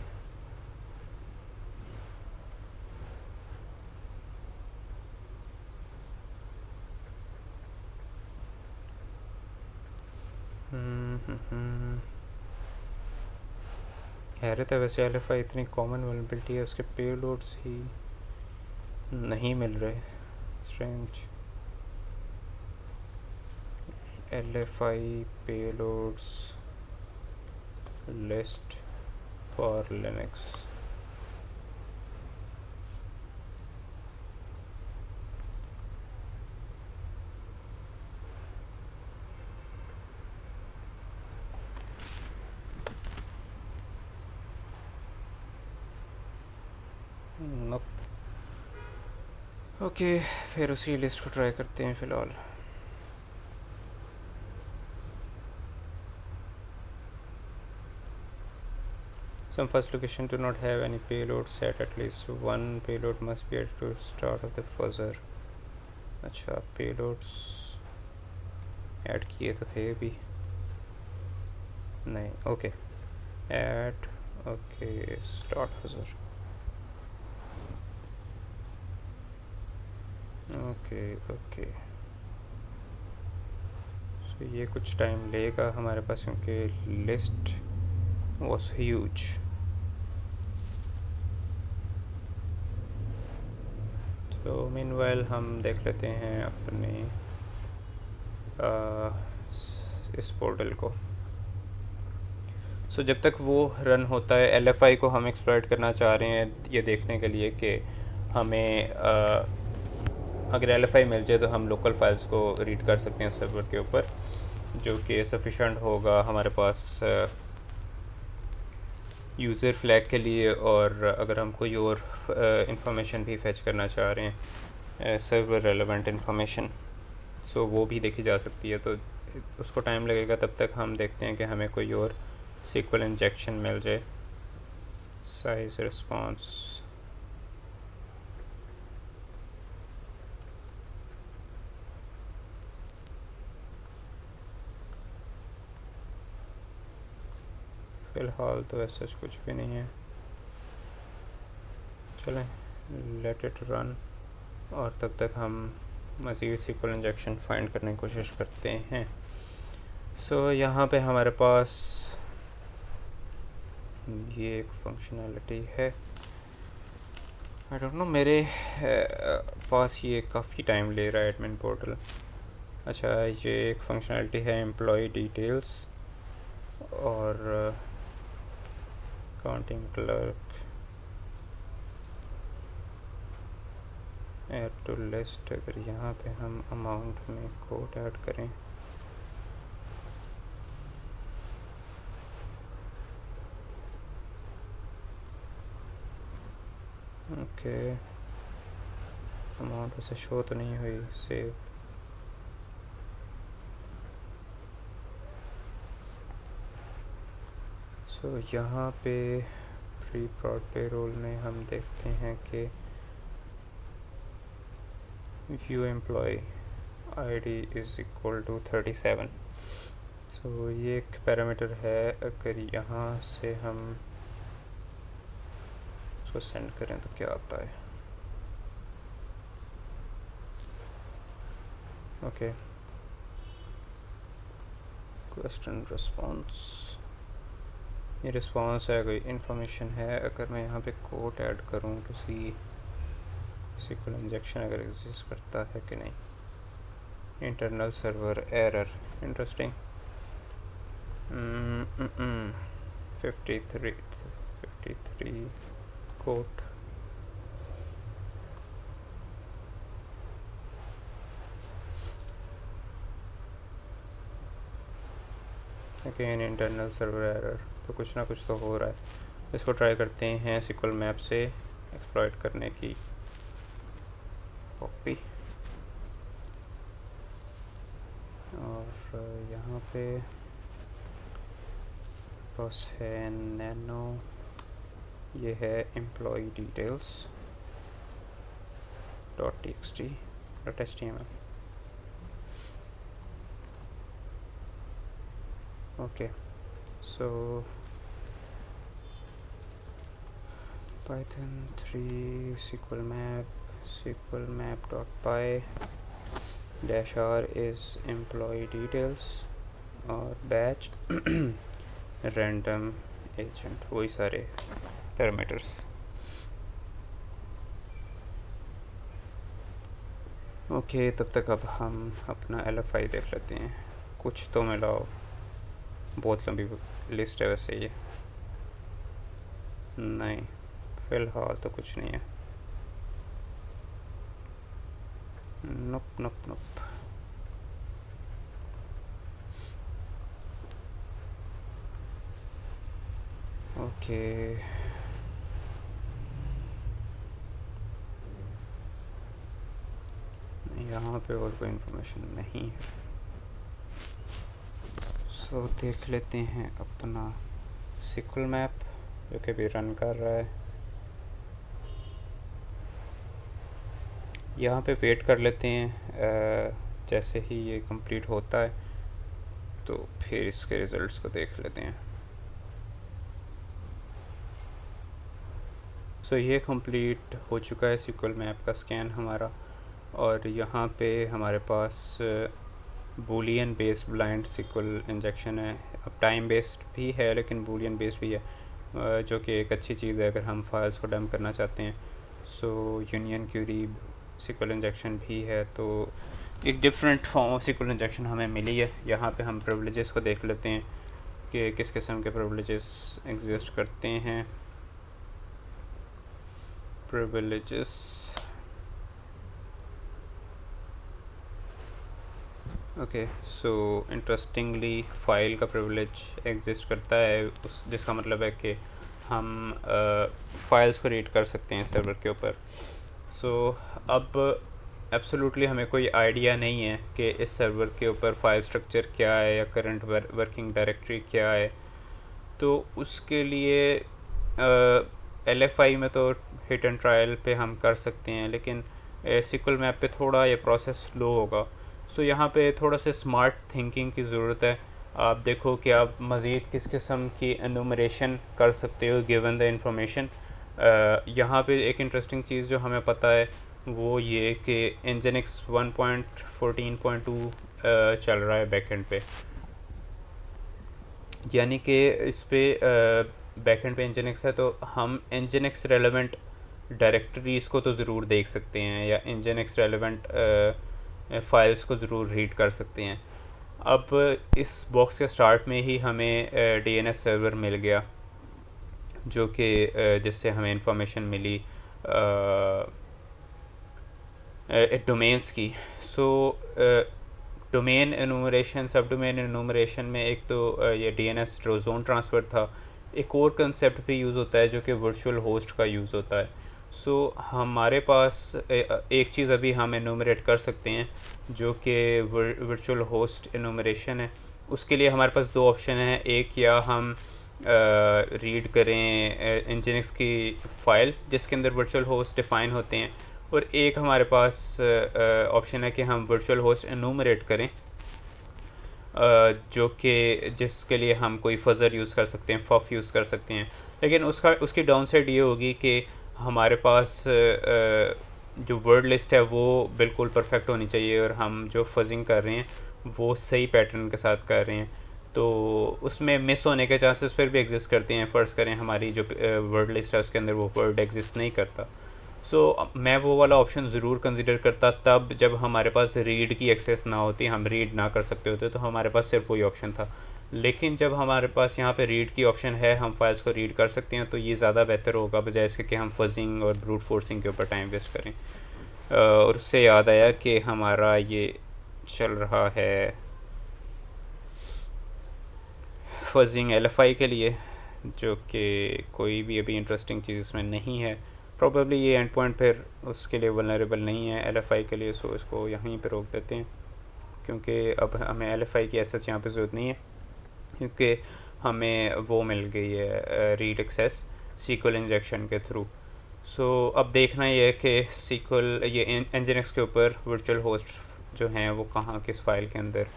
हैरत है वैसे। LFI इतनी कॉमन वल्नरेबिलिटी है, उसके पेलोड्स ही नहीं मिल रहे। Strange. LFI payloads list for Linux, okay, फिर उसी लिस्ट को ट्राई करते हैं फ़िलहाल। Some first location do not have any payload set, at least one payload must be added to start of the fuzzer। अच्छा, payloads add किए तो थे भी नहीं। ओके, ऐड, ओके, स्टार्ट फजर, ओके ओके। सो ये कुछ टाइम लेगा हमारे पास, क्योंकि लिस्ट वॉज ह्यूज। तो मीनवाइल हम देख लेते हैं अपने इस पोर्टल को। सो जब तक वो रन होता है, LFI को हम एक्सप्लॉइट करना चाह रहे हैं ये देखने के लिए कि हमें अगर LFI मिल जाए तो हम लोकल फाइल्स को रीड कर सकते हैं सर्वर के ऊपर, जो कि सफिशेंट होगा हमारे पास यूज़र फ्लैग के लिए। और अगर हम कोई और इंफॉर्मेशन भी फेच करना चाह रहे हैं, सर्वर रेलेवेंट इंफॉर्मेशन, सो वो भी देखी जा सकती है। तो उसको टाइम लगेगा, तब तक हम देखते हैं कि हमें कोई और SQL इंजेक्शन मिल जाए। साइज रिस्पॉन्स, फ़िलहाल तो ऐसा कुछ भी नहीं है। चलें, लेट इट रन, और तब तक हम मज़ीद SQL इंजेक्शन फाइंड करने की कोशिश करते हैं। सो यहाँ पे हमारे पास ये एक फंक्शनैलिटी है। आई डोंट नो, मेरे पास ये काफ़ी टाइम ले रहा है एडमिन पोर्टल। अच्छा, ये एक फंक्शनैलिटी है एम्प्लॉय डिटेल्स और counting clerk add to list, अगर यहाँ पे हम अमाउंट में कोड ऐड करें, ओके अमाउंट वैसे शो तो नहीं हुई, सेव। सो यहाँ पे प्री प्रॉड पेरोल में हम देखते हैं कि view employ ID is equal to 37। So ये एक पैरामीटर है, अगर यहाँ से हम उसको सेंड करें तो क्या आता है। ओके क्वेश्चन रिस्पॉन्स, ये रिस्पॉन्स है, कोई इन्फॉर्मेशन है। अगर मैं यहाँ पे कोड ऐड करूँ तो सी SQL इंजेक्शन अगर एग्जिस्ट करता है कि नहीं। Internal server error, interesting. 53 code, again internal server error, तो कुछ ना कुछ तो हो रहा है। इसको ट्राई करते हैं SQL मैप से एक्सप्लॉइट करने की कॉपी, और यहाँ पे बस है नैनो, ये है employ details .txt .html। Okay so python 3 SQL map.py -r is employee details और batch random agent, वही सारे पैरामीटर्स। ओके तब तक अब हम अपना LFI देख लेते हैं, कुछ तो मिलाओ, बहुत लंबी लिस्ट है वैसे ये। नहीं फ़िलहाल तो कुछ नहीं है। नप नप नप। ओके यहाँ पे और कोई इन्फॉर्मेशन नहीं है। सो देख लेते हैं अपना SQL मैप जो कि अभी रन कर रहा है। यहाँ पे वेट कर लेते हैं, जैसे ही ये कंप्लीट होता है तो फिर इसके रिज़ल्ट्स को देख लेते हैं। सो ये कंप्लीट हो चुका है SQL मैप का स्कैन हमारा, और यहाँ पे हमारे पास boolean based blind SQL injection है। अब टाइम बेस्ड भी है लेकिन बूलियन बेस्ड भी है, जो कि एक अच्छी चीज़ है अगर हम फाइल्स को डंप करना चाहते हैं। So union query SQL injection भी है, तो एक different form of SQL injection हमें मिली है। यहाँ पे हम प्रिविलेजेस को देख लेते हैं कि किस किस्म के प्रिविलेजेस एग्जिस्ट करते हैं। Privileges, okay so interestingly file का प्रिविलेज एग्जिस्ट करता है, उस जिसका मतलब है कि हम फाइल्स को रीड कर सकते हैं सर्वर के ऊपर। सो अब एब्सोल्युटली हमें कोई आइडिया नहीं है कि इस सर्वर के ऊपर फाइल स्ट्रक्चर क्या है या करंट वर्किंग डायरेक्टरी क्या है। तो उसके लिए LFI में तो हिट एंड ट्रायल पे हम कर सकते हैं, लेकिन SQL मैप पे थोड़ा ये प्रोसेस स्लो होगा। सो यहाँ पे थोड़ा सा स्मार्ट थिंकिंग की ज़रूरत है। आप देखो कि आप मज़ीद किस किस्म की एनुमरेशन कर सकते हो गिवन द इंफॉर्मेशन। यहाँ पे एक इंटरेस्टिंग चीज़ जो हमें पता है वो ये कि Nginx 1.14.2 चल रहा है बैकएंड पे, यानी कि इस पे बैकएंड पे Nginx है, तो हम Nginx रेलेवेंट डायरेक्टरीज़ को तो ज़रूर देख सकते हैं या Nginx रेलेवेंट फाइल्स को ज़रूर रीड कर सकते हैं। अब इस बॉक्स के स्टार्ट में ही हमें DNS सर्वर मिल गया, जो कि जिससे हमें इंफॉर्मेशन मिली डोमेन्स की। सो डोमेन एनूमरेशन, सब डोमेन एनूमरेशन में एक तो ये डीएनएस जोन ट्रांसफ़र था। एक और कंसेप्ट भी यूज़ होता है जो कि वर्चुअल होस्ट का यूज़ होता है। सो हमारे पास एक चीज़ अभी हम एनूमरेट कर सकते हैं जो कि वर्चुअल होस्ट एनूमरेशन है। उसके लिए हमारे पास दो ऑप्शन हैं, एक या हम रीड करें इंजीनिक्स की फ़ाइल जिसके अंदर वर्चुअल होस्ट डिफ़ाइन होते हैं, और एक हमारे पास ऑप्शन है कि हम वर्चुअल होस्ट एनूमरेट करें, जो कि जिसके लिए हम कोई फज़र यूज़ कर सकते हैं, फफ यूज़ कर सकते हैं। लेकिन उसकी डाउन साइड ये होगी कि हमारे पास जो वर्ड लिस्ट है वो बिल्कुल परफेक्ट होनी चाहिए, और हम जो फजिंग कर रहे हैं वो सही पैटर्न के साथ कर रहे हैं, तो उसमें मिस होने के चांसेस फिर भी एग्जिस्ट करते हैं। फ़र्ज़ करें हमारी जो वर्ड लिस्ट है उसके अंदर वो वर्ड एग्जिस्ट नहीं करता। मैं वो वाला ऑप्शन ज़रूर कंसिडर करता तब जब हमारे पास रीड की एक्सेस ना होती, हम रीड ना कर सकते होते, तो हमारे पास सिर्फ वही ऑप्शन था। लेकिन जब हमारे पास यहाँ पे रीड की ऑप्शन है, हम फाइल्स को रीड कर सकते हैं, तो ये ज़्यादा बेहतर होगा बजाय इसके कि हम फजिंग और ब्रूट फोर्सिंग के ऊपर टाइम वेस्ट करें। और उससे याद आया कि हमारा ये चल रहा है फजिंग एलएफआई के लिए, जो कि कोई भी अभी इंटरेस्टिंग चीज़ इसमें नहीं है। प्रॉबेबली ये एंड पॉइंट फिर उसके लिए वल्नरेबल नहीं है एलएफआई के लिए, सो इसको यहीं पे रोक देते हैं, क्योंकि अब हमें एलएफआई की एसेस यहाँ पे ज़रूरत नहीं है, क्योंकि हमें वो मिल गई है रीड एक्सेस सीक्वल इंजेक्शन के थ्रू। अब देखना ये है कि सीक्वल ये एनजीएनएक्स के ऊपर वर्चुअल होस्ट जो हैं वो कहाँ किस फाइल के अंदर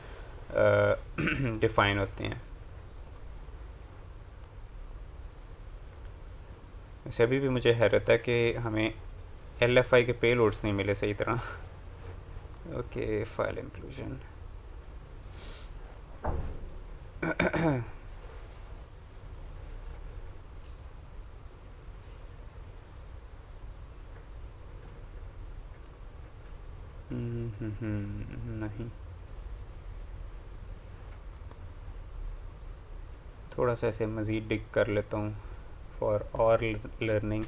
डिफ़ाइन होते हैं। वैसे अभी भी मुझे हैरत है कि हमें एलएफआई के पेलोड्स नहीं मिले सही तरह। Okay, file inclusion. नहीं, थोड़ा सा ऐसे मज़ीद डिग कर लेता हूँ फॉर और लर्निंग।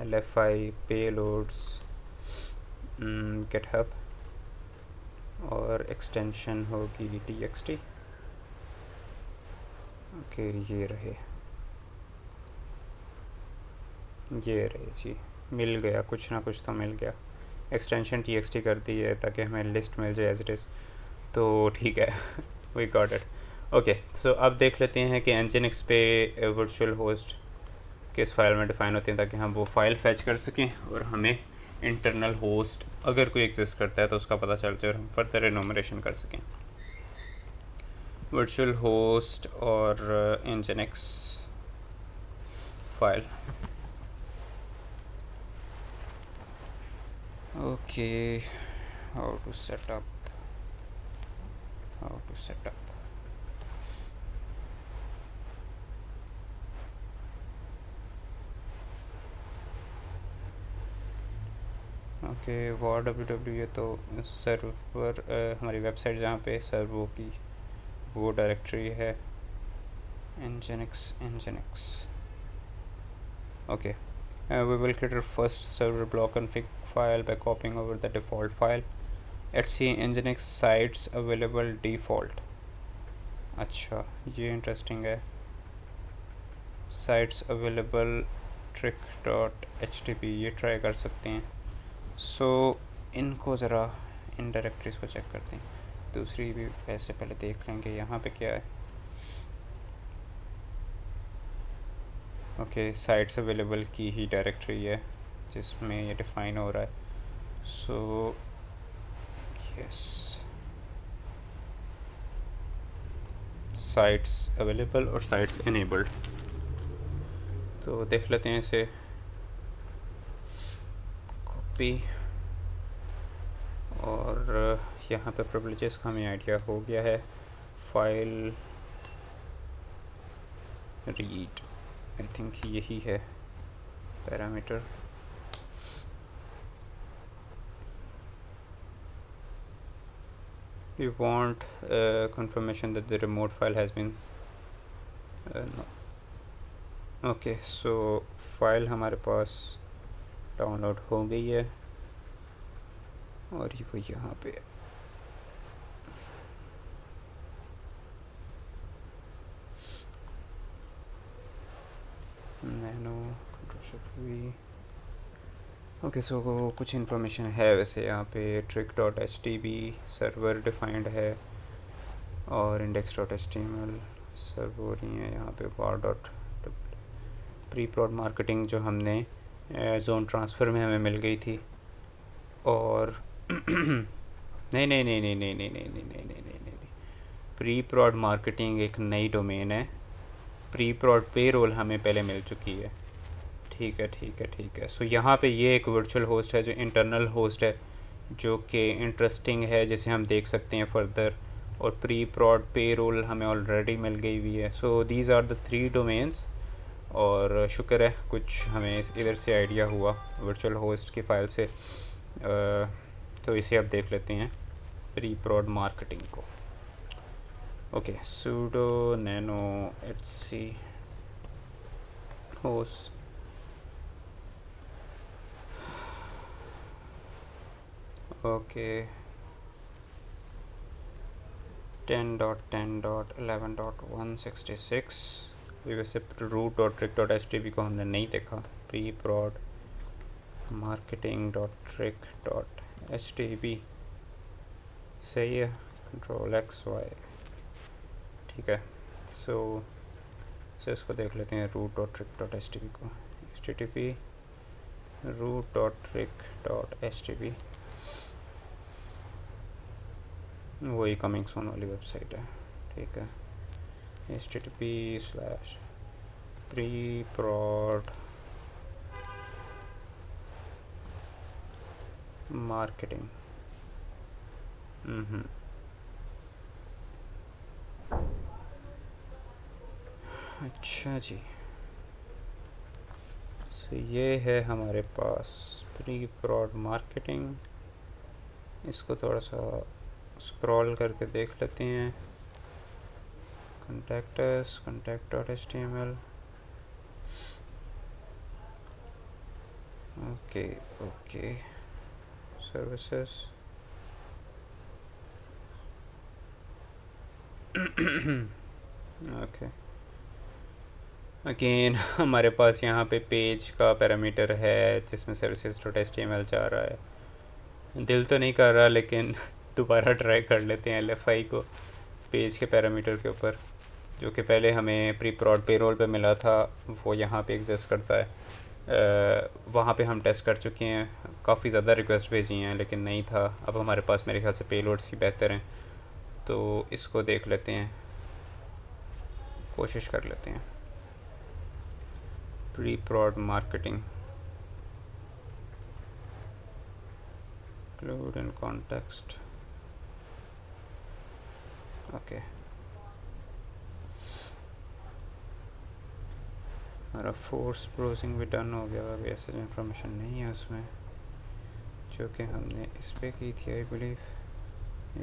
एलएफआई पेलोड्स गिटहब, और एक्सटेंशन होगी txt। ओके, ये रहे जी, मिल गया, कुछ ना कुछ तो मिल गया। एक्सटेंशन txt कर दी है ताकि हमें लिस्ट मिल जाए एज इट इज़, तो ठीक है। We got it. Okay, so अब देख लेते हैं कि एनजीएनएक्स पे वर्चुअल होस्ट किस फाइल में डिफ़ाइन होते हैं, ताकि हम वो फाइल फैच कर सकें और हमें इंटरनल होस्ट अगर कोई एग्जिस्ट करता है तो उसका पता चल जाए और हम फर्दर एनूमरेशन कर सकें। वर्चुअल होस्ट और NGNX file. Okay, how to set up okay, war www, ये तो सर्वर हमारी वेबसाइट जहाँ पे सर्वो की वो डायरेक्टरी है nginx। Okay, we will create our first server block config file by copying over the default file at see nginx sites available default। अच्छा, ये इंटरेस्टिंग है। sites available trick.htp, ये ट्राई कर सकते हैं। इनको ज़रा इन डायरेक्टरीज को चेक करते हैं। दूसरी भी वैसे पहले देख लेंगे यहाँ पे क्या है। ओके, साइट्स अवेलेबल की ही डायरेक्टरी है जिसमें ये डिफ़ाइन हो रहा है। यस, साइट्स अवेलेबल और साइट्स इनेबल्ड। तो देख लेते हैं इसे, कॉपी, और यहाँ पे प्रिविलेजेस का हमें आइडिया हो गया है। फाइल रीड, आई थिंक यही है parameter. we want confirmation that the remote file has been no. Okay, so file हमारे पास डाउनलोड हो गई है। और ये वो यहाँ पे नैनो कंट्रोल। ओके, सो कुछ इन्फॉर्मेशन है वैसे यहाँ पे। trick.htb सर्वर डिफाइंड है और index.html सर्व हो रही है यहाँ पे। var dot pre prod marketing जो हमने जोन ट्रांसफ़र में हमें मिल गई थी। और नहीं नहीं नहीं नहीं नहीं नहीं नहीं नहीं नहीं नहीं नहीं नहीं, प्री प्रॉड मार्केटिंग एक नई डोमेन है। प्री प्रॉड पेरोल हमें पहले मिल चुकी है। ठीक है ठीक है ठीक है। सो यहाँ पे ये एक वर्चुअल होस्ट है जो इंटरनल होस्ट है, जो कि इंटरेस्टिंग है, जिसे हम देख सकते हैं फर्दर। और प्री प्रॉड पेरोल हमें ऑलरेडी मिल गई हुई है। So these are the 3 domains. और शुक्र है कुछ हमें इधर से आइडिया हुआ वर्चुअल होस्ट की फ़ाइल से। तो इसे अब देख लेते हैं प्री प्रॉड मार्केटिंग को। Okay, sudo nano etc host okay 10.10.11.166। ये वैसे root dot trick dot H T B को हमने नहीं देखा। Pre prod marketing dot trick dot H T B सही है। Ctrl+X+Y ठीक है। सो इसको देख लेते हैं root dot trick dot H T B को। http root.trick.htb वही कमिंग सून वाली वेबसाइट है। ठीक है। http/preprod marketing. अच्छा जी, तो ये है हमारे पास प्री प्रॉड मार्केटिंग। इसको थोड़ा सा स्क्रॉल करके देख लेते हैं। contacts contact.html okay okay services okay. Again हमारे पास यहाँ पे पेज का पैरामीटर है जिसमें services.html जा रहा है। दिल तो नहीं कर रहा, लेकिन दोबारा ट्राई कर लेते हैं LFI को पेज के पैरामीटर के ऊपर, जो कि पहले हमें प्री प्रॉड पेरोल पे मिला था। वो यहाँ पे एग्जिस्ट करता है। वहाँ पे हम टेस्ट कर चुके हैं, काफ़ी ज़्यादा रिक्वेस्ट भेजी हैं लेकिन नहीं था। अब हमारे पास मेरे ख्याल से पेलोड्स की बेहतर हैं, तो इसको देख लेते हैं, कोशिश कर लेते हैं। Pre prod marketing include in context okay. हमारा फोर्स ब्राउजिंग भी डन हो गया। अभी ऐसे इन्फॉर्मेशन नहीं है उसमें जो कि हमने इस पर की थी, आई बिलीव।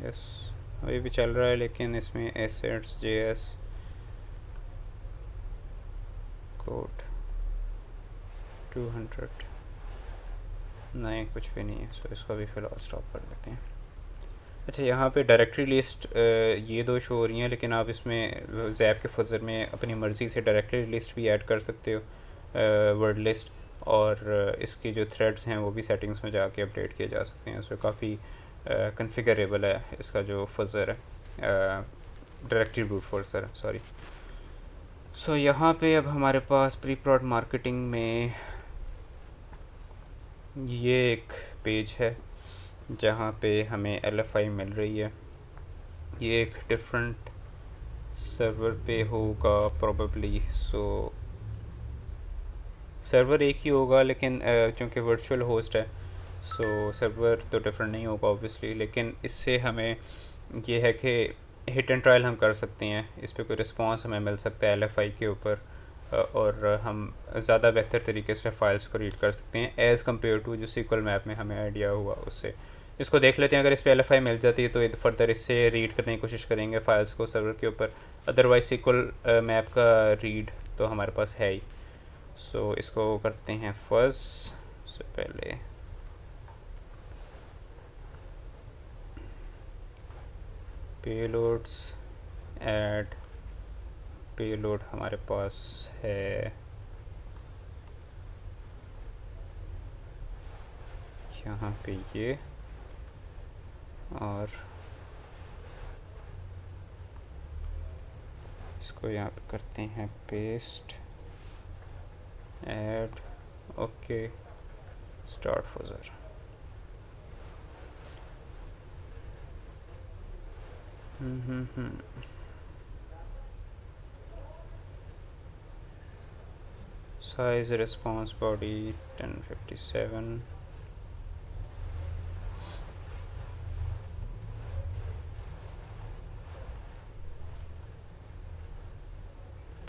यस, अभी भी चल रहा है, लेकिन इसमें assets.js कोड 200 नहीं, कुछ भी नहीं है। सो इसको भी फ़िलहाल स्टॉप कर देते हैं। अच्छा, यहाँ पे डायरेक्टरी लिस्ट ये 2 शो हो रही हैं, लेकिन आप इसमें ज़ैप के फजर में अपनी मर्ज़ी से डायरेक्टरी लिस्ट भी ऐड कर सकते हो, वर्ड लिस्ट। और इसकी जो थ्रेड्स हैं वो भी सेटिंग्स में जाके अपडेट किए जा सकते हैं। सो काफ़ी कन्फिगरेबल है इसका जो फजर है, डायरेक्टरी ब्रूट फोर्स है, सॉरी। सो यहाँ पे अब हमारे पास प्री प्रॉड मार्केटिंग में ये एक पेज है जहाँ पे हमें LFI मिल रही है। ये एक डिफरेंट सर्वर पे होगा प्रोबेबली। सो सर्वर एक ही होगा, लेकिन चूँकि वर्चुअल होस्ट है सो सर्वर तो डिफरेंट नहीं होगा ऑब्वियसली। लेकिन इससे हमें ये है कि हिट एंड ट्रायल हम कर सकते हैं, इस पर कोई रिस्पांस हमें मिल सकता है LFI के ऊपर, और हम ज़्यादा बेहतर तरीके से फ़ाइल्स को रीड कर सकते हैं एज़ कम्पेयर टू जो SQL मैप में हमें आइडिया हुआ उससे। इसको देख लेते हैं। अगर इस पर LFI मिल जाती है तो फर्दर इससे रीड करने की कोशिश करेंगे फ़ाइल्स को सर्वर के ऊपर। अदरवाइज़ SQL मैप का रीड तो हमारे पास है ही। सो इसको करते हैं फर्स्ट से पहले पेलोड्स ऐड पेलोड हमारे पास है यहाँ पे ये, और इसको यहाँ पे करते हैं paste, add, okay, start fuzzer. Size response body 1057,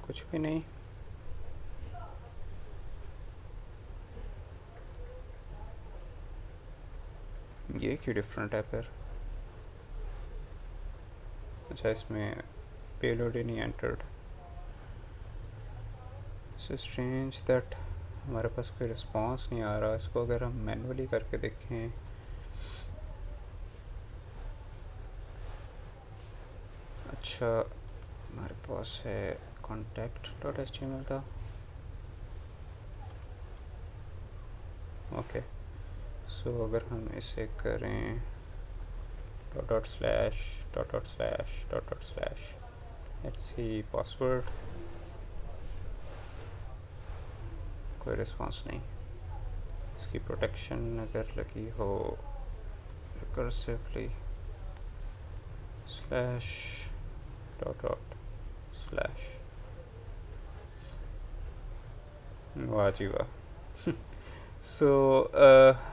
कुछ भी नहीं। ये क्यों डिफरेंट है फिर? अच्छा, इसमें पेलोड ही नहीं एंटर्ड। सो स्ट्रेंज दैट हमारे पास कोई रिस्पॉन्स नहीं आ रहा। इसको अगर हम मैनुअली करके देखें, अच्छा हमारे पास है contact.html था, ओके। सो अगर हम इसे करें dot slash dot slash dot slash let's see password, कोई रिस्पॉन्स नहीं। इसकी प्रोटेक्शन अगर लगी हो रिकर्सिवली स्लैश डॉट स्लैश, वाह जी वाह। सो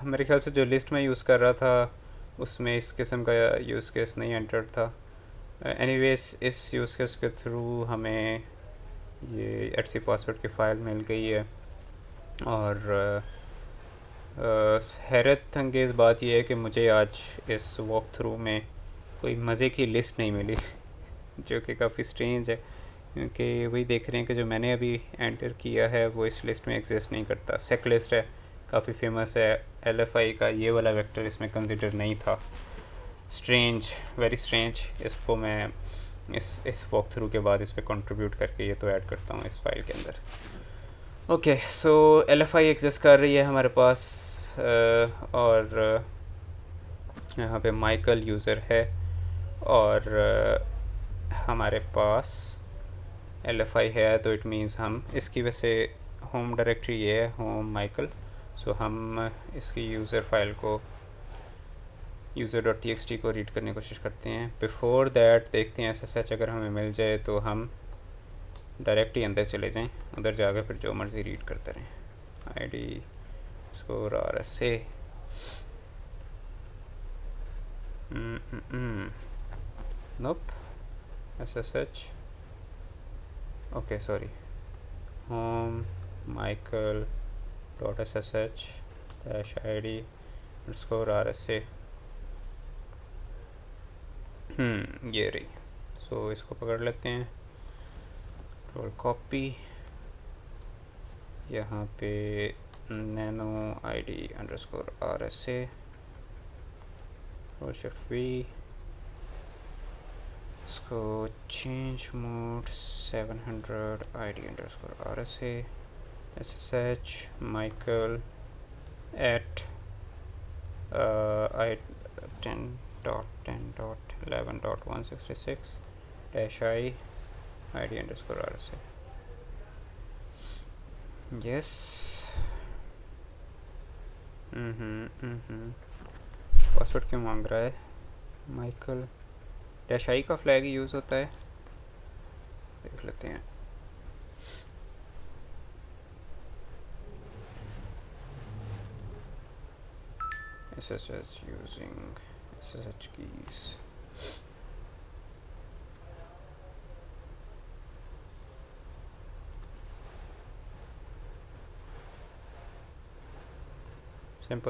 मेरे ख्याल से जो लिस्ट में यूज़ कर रहा था उसमें इस किस्म का यूज़ केस नहीं एंटर्ड था। एनीवेज इस यूज़ केस के थ्रू हमें ये एटसी पासवर्ड की फ़ाइल मिल गई है। और हैरत अंगेज़ बात यह है कि मुझे आज इस वॉक थ्रू में कोई मज़े की लिस्ट नहीं मिली, जो कि काफ़ी स्ट्रेंज है, क्योंकि वही देख रहे हैं कि जो मैंने अभी एंटर किया है वो इस लिस्ट में एग्जिस्ट नहीं करता। सेक लिस्ट है, काफ़ी फेमस है, LFI का ये वाला वेक्टर इसमें कंसिडर नहीं था। Strange, very strange. इसको मैं इस वॉक थ्रू के बाद इस पर कंट्रीब्यूट करके ये तो ऐड करता हूँ इस फाइल के अंदर। ओके, सो LFI एग्जिस्ट कर रही है हमारे पास, और यहाँ पे माइकल यूज़र है, और हमारे पास LFI है, तो इट मीन्स हम इसकी वजह से होम डायरेक्टरी ये है, होम माइकल। सो हम इसकी यूज़र फाइल को user.txt को रीड करने की कोशिश करते हैं। बिफोर दैट देखते हैं SSH अगर हमें मिल जाए तो हम डायरेक्ट ही अंदर चले जाएं, उधर जाकर फिर जो मर्ज़ी रीड करते रहें। ID स्कोर RSA, नोप, SSH, okay sorry, home Michael dot SSH -ID score RSA, ये रही। सो इसको पकड़ लेते हैं, कंट्रोल कॉपी, यहाँ पे nano ID underscore RSA, shift V, इसको change mode 700 ID underscore RSA, SSH Michael at I 10.10.11.166 -I ID underscore RSA। Yes, password क्यों मांग रहा है? माइकल -I का फ्लैग ही यूज़ होता है, देख लेते हैं। SSH using SSH keys,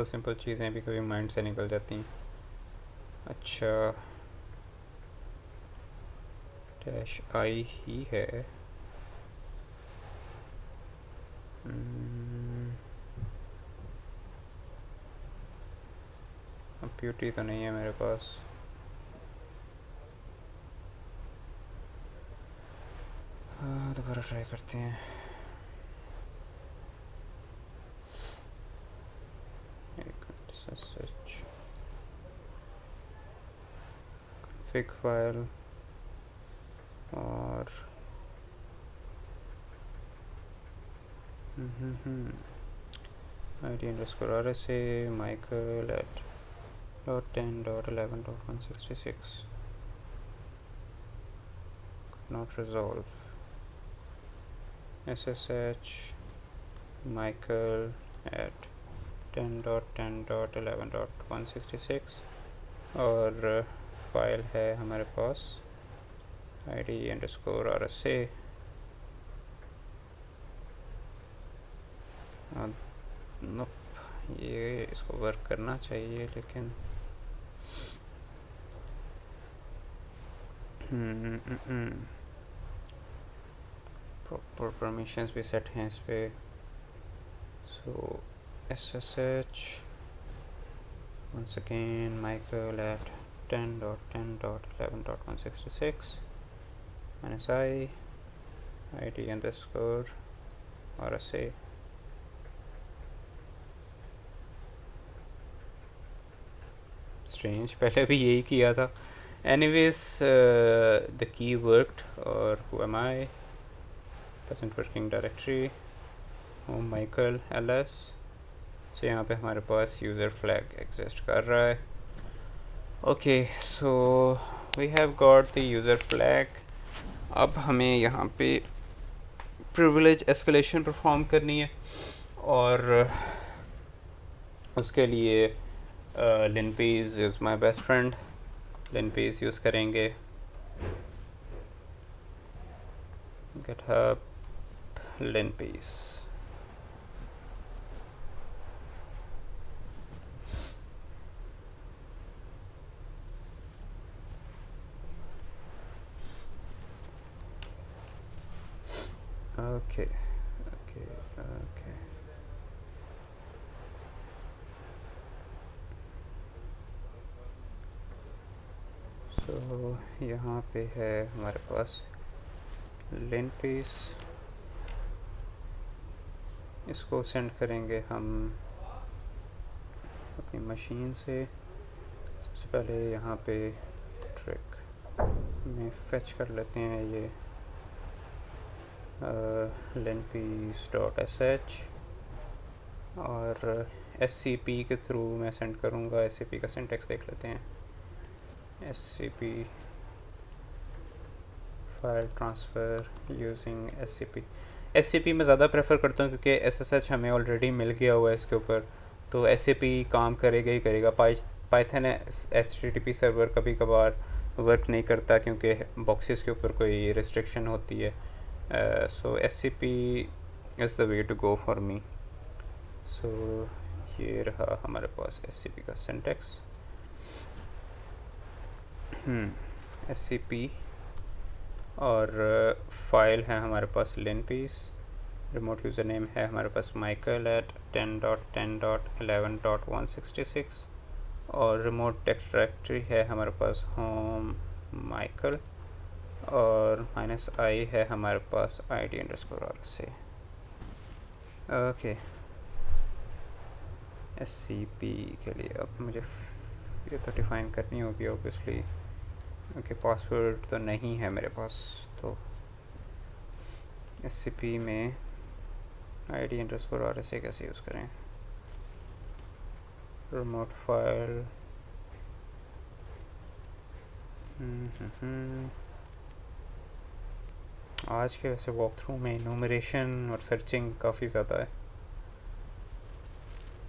simple चीज़ें भी कभी माइंड से निकल जाती हैं। अच्छा, -I ही है, कंप्यूटर तो नहीं है मेरे पास। दोबारा ट्राई करते हैं। config फाइल और id_rsa michael at .10.11.166 not resolve ssh michael at 10.10.11.166 और फाइल है हमारे पास id_rsa नोप, ये इसको वर्क करना चाहिए लेकिन प्रॉपर परमिशंस भी सेट हैं इस पे। सो ssh once again michael at 10.10.11.166 minus I id_rsa strange, पहले भी यही किया था। एनीवेज द की वर्कड और who am I present working directory home Michael ls। सो यहाँ पे हमारे पास यूज़र फ्लैग एग्जिस्ट कर रहा है। Okay, so we have got the user flag. अब हमें यहाँ पे प्रिविलेज एस्केलेशन परफॉर्म करनी है और उसके लिए linpage is my best friend. linpage use करेंगे, github linpage। Okay okay okay, so यहाँ पे है हमारे पास linpage। इसको सेंड करेंगे हम अपनी मशीन से। सबसे पहले यहाँ पे ट्रैक में फेच कर लेते हैं ये linpage.sh और scp के थ्रू मैं सेंड करूँगा। scp का सिंटेक्स देख लेते हैं। scp file transfer using scp में ज़्यादा प्रेफर करता हूँ क्योंकि ssh हमें ऑलरेडी मिल गया हुआ है इसके ऊपर, तो scp काम करेगा ही करेगा। पाइथन http सर्वर कभी कभार वर्क नहीं करता क्योंकि बॉक्सेस के ऊपर कोई रिस्ट्रिक्शन होती है। So scp is the way to go for me. So ये रहा हमारे पास scp का सिंटेक्स। scp और फाइल है हमारे पास linpage। रिमोट यूज़र नेम है हमारे पास michael at 10.10.11.166 और रिमोट डायरेक्टरी है हमारे पास होम माइकल और -i है हमारे पास id_rsa। ओके, scp के लिए अब मुझे ये तो डिफ़ाइन करनी होगी ऑब्वियसली, क्योंकि पासवर्ड तो नहीं है मेरे पास। तो scp में id_rsa कैसे यूज़ करें? रिमोट फाइल आज के वैसे वॉक थ्रू में इनूमरेशन और सर्चिंग काफ़ी ज़्यादा है,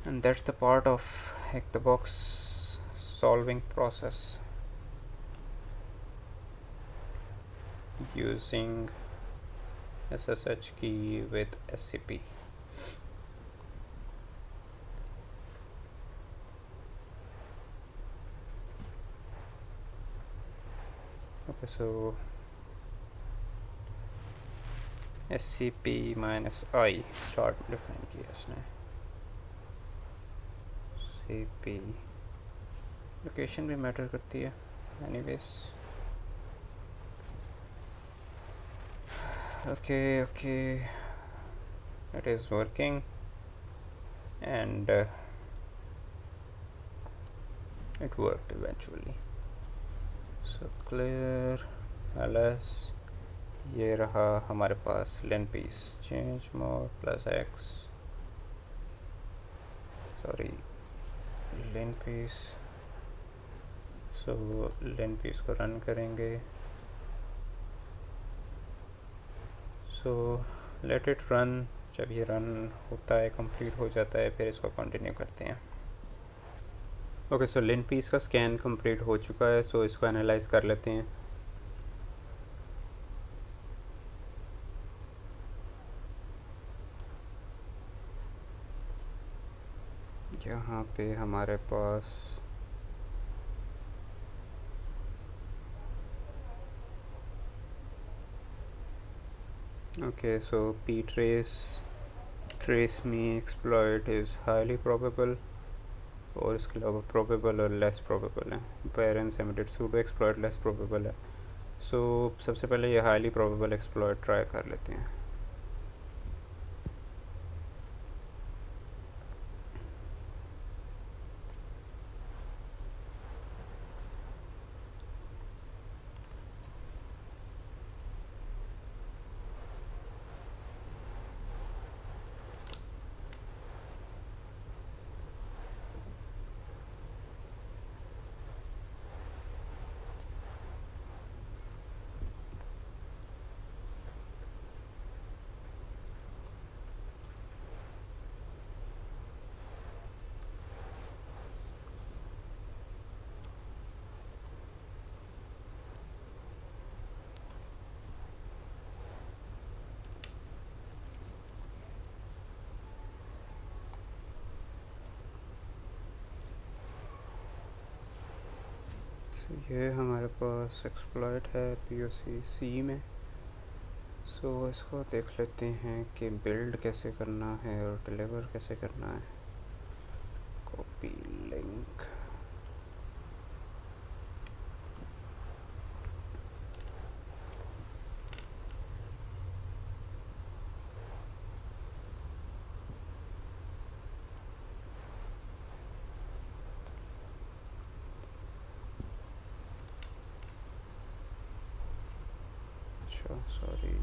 and that's the part of hack the box solving process using SSH key with scp। okay, so scp -i start define किया इसने। cp लोकेशन भी मैटर करती है। Anyways Okay, it is working, and it worked eventually. So clear ls, ये रहा हमारे पास len piece, change mode plus x, sorry, len piece. सो len piece को run करेंगे. So let it run. जब ये रन होता है, कंप्लीट हो जाता है, फिर इसको कंटिन्यू करते हैं. ओके, सो len piece का स्कैन कंप्लीट हो चुका है. सो इसको एनालाइज कर लेते हैं. यहाँ पे हमारे पास okay, so p trace me exploit is highly probable, और इसके अलावा प्रोबेबल और लेस प्रोबेबल है. Parents emitted pseudo exploit less probable है. सो सबसे पहले ये हाईली प्रोबेबल एक्सप्लॉइट ट्राई कर लेते हैं. ये हमारे पास एक्सप्लॉइट है POC C में. सो इसको देख लेते हैं कि बिल्ड कैसे करना है और डिलीवर कैसे करना है. Copy link. अच्छा, सॉरी.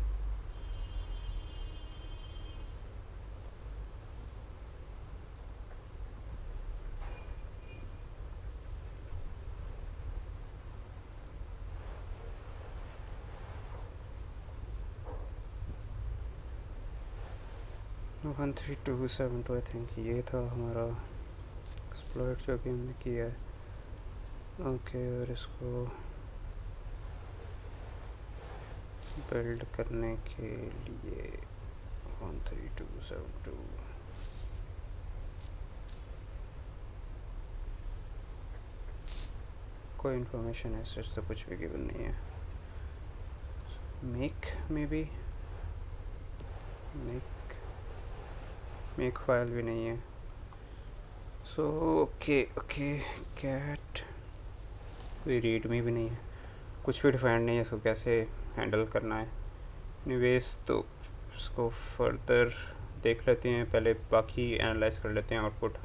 वन 3 2 7 2 आई थिंक ये था हमारा एक्सप्लॉइट जो कि हमने किया है. ओके, और इसको बिल्ड करने के लिए 1 3 2 7 2 कोई इन्फॉर्मेशन है सच तो कुछ भी गिवन नहीं है. मेक फाइल भी नहीं है. सो ओके कैट कोई रीड में भी नहीं है. कुछ भी डिफाइंड नहीं है इसको कैसे हैंडल करना है. एनीवेज, तो इसको फर्दर देख लेते हैं. पहले बाकी एनालाइज कर लेते हैं आउटपुट.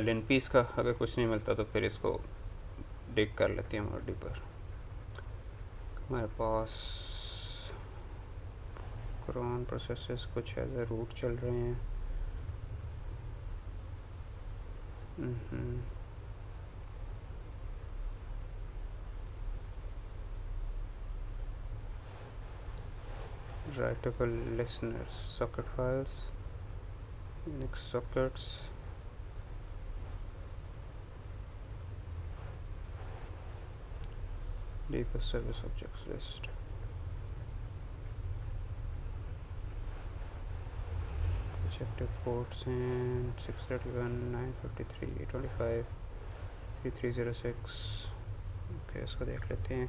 len piece का अगर कुछ नहीं मिलता तो फिर इसको डिग कर लेते हैं और डीपर. हमारे पास क्रॉन प्रोसेसेस कुछ एज ए रूट चल रहे हैं. writable listeners socket files, Unix sockets, deeper service objects list. Active ports and 631, 953, 825, 3306. Okay, इसको देख लेते हैं.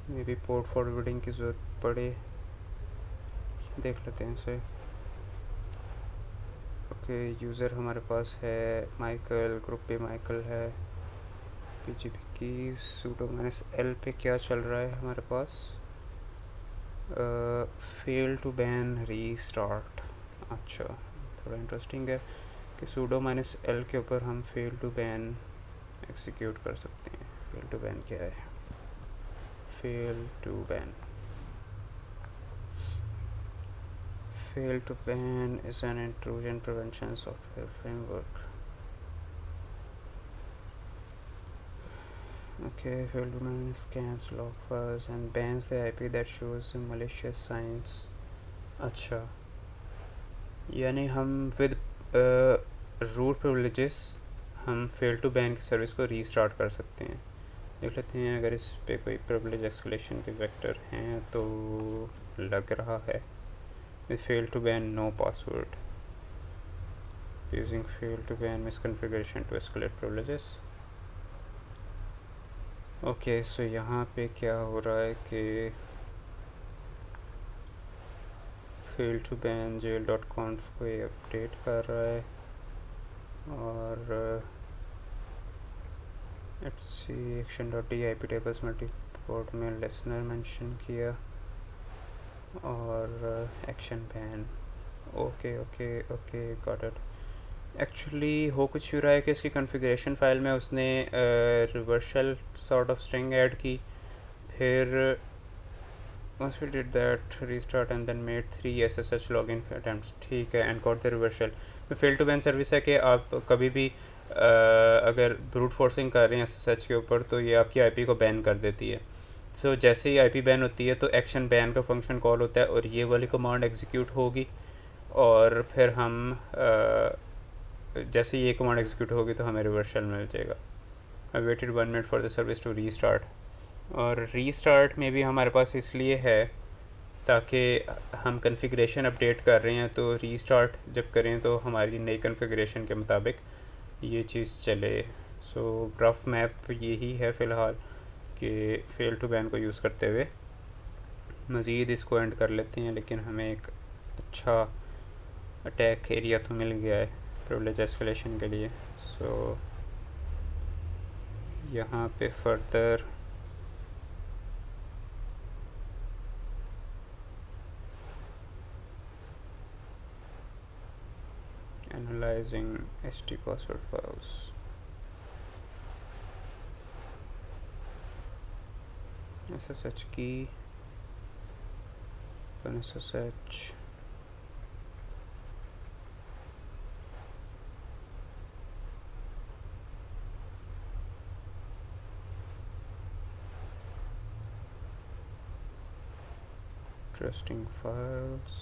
मे बी पोर्ट फॉरवर्डिंग की ज़रूरत पड़े, देख लेते हैं इसे. ओके, यूज़र हमारे पास है माइकल, ग्रुप पे माइकल है. PGP की sudo -l पे क्या चल रहा है हमारे पास. Fail to ban restart. अच्छा, थोड़ा इंटरेस्टिंग है कि sudo -l के ऊपर हम फेल टू बैन एग्जीक्यूट कर सकते हैं। फेल टू बैन क्या है? Fail to ban, fail to ban is an intrusion prevention software framework. Okay, fail to ban scans log files and bans the IP that shows malicious signs. अच्छा, यानी हम with root privileges हम fail to ban की service को restart कर सकते हैं। देख लेते हैं अगर इस पे कोई प्रिविलेज एस्केलेशन के वेक्टर हैं तो लग रहा है। with fail to ban no password using fail to ban misconfiguration to escalate privileges. Okay, so यहाँ पे क्या हो रहा है कि fail to ban jail.conf को ये अपडेट कर रहा है और action.d IP tables multiport में listener मेंशन किया और action ban. Okay okay okay, got it. Actually हो कुछ रहा है कि इसकी कॉन्फ़िगरेशन फाइल में उसने reversal sort of string add की, फिर once we did that restart and then made 3 SSH login attempts, ठीक है, and got the reversal। Fail to ban service है कि आप कभी भी अगर ब्रूट फोर्सिंग कर रहे हैं SSH के ऊपर तो ये आपकी IP को बैन कर देती है। सो जैसे ही IP बैन होती है तो एक्शन बैन का फंक्शन कॉल होता है और ये वाली कमांड एग्जीक्यूट होगी और फिर हम जैसे ये कमांड एग्जीक्यूट होगी तो हमें रिवर्सल मिल जाएगा। I waited 1 minute for the service to restart. और रीस्टार्ट में भी हमारे पास इसलिए है ताकि हम कॉन्फ़िगरेशन अपडेट कर रहे हैं तो रीस्टार्ट जब करें तो हमारी नई कॉन्फ़िगरेशन के मुताबिक ये चीज़ चले। सो रफ मैप यही है फ़िलहाल कि फेल टू बैन को यूज़ करते हुए मज़ीद इसको एंड कर लेते हैं, लेकिन हमें एक अच्छा अटैक एरिया तो मिल गया है प्रिविलेज एस्केलेशन के लिए। सो यहाँ पे further analyzing st password files, SSH key, SSH, trusting files,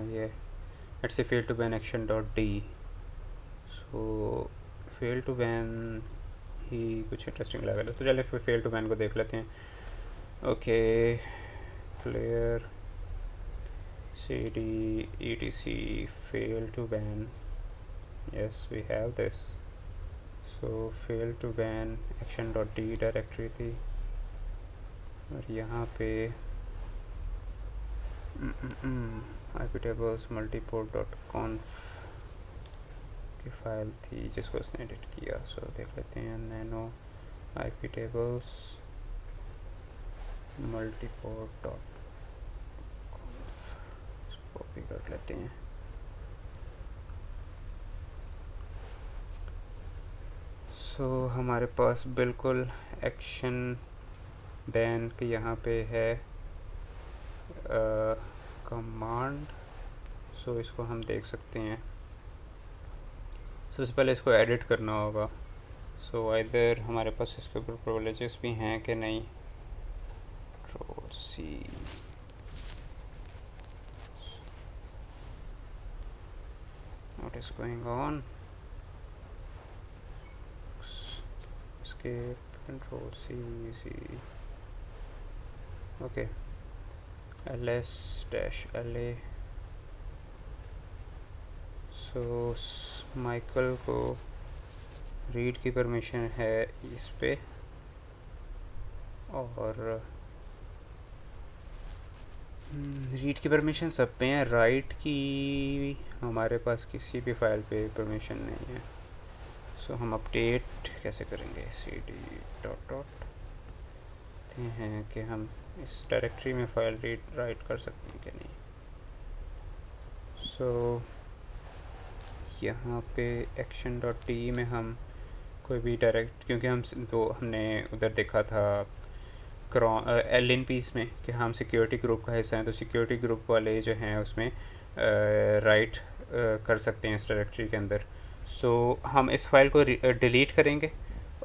yeah, let's say fail to ban action.d। so fail to ban ही कुछ इंटरेस्टिंग लगा तो चलिए फिर फेल टू बैन को देख लेते हैं। Okay, clear cd etc fail to ban, yes we have this। so fail to ban action.d directory थी और यहाँ पे iptables multiport.conf की फाइल थी जिसको उसने एडिट किया। सो देख लेते हैं nano iptables multiport.conf, कॉपी कर लेते हैं। सो हमारे पास बिल्कुल एक्शन बैन के यहाँ पे है कमांड। सो इसको हम देख सकते हैं। सबसे पहले इसको एडिट करना होगा। सो इधर हमारे पास इसके ऊपर प्रिविलेजेस भी हैं कि नहीं। See what is going on, escape control C okay, ls-la। So Michael को रीड की परमिशन है इस पे और रीड की परमिशन सब पे है, राइट की हमारे पास किसी भी फाइल पे परमिशन नहीं है। सो हम अपडेट कैसे करेंगे, सी डी डॉट डॉट हैं कि हम इस डायरेक्टरी में फ़ाइल रीड राइट कर सकते हैं कि नहीं। सो यहाँ पे एक्शन डॉट टी में हम कोई भी डायरेक्ट, क्योंकि हम तो हमने उधर देखा था एल इन पीस में कि हम सिक्योरिटी ग्रुप का हिस्सा हैं, तो सिक्योरिटी ग्रुप वाले जो हैं उसमें राइट कर सकते हैं इस डायरेक्टरी के अंदर। सो हम इस फाइल को डिलीट करेंगे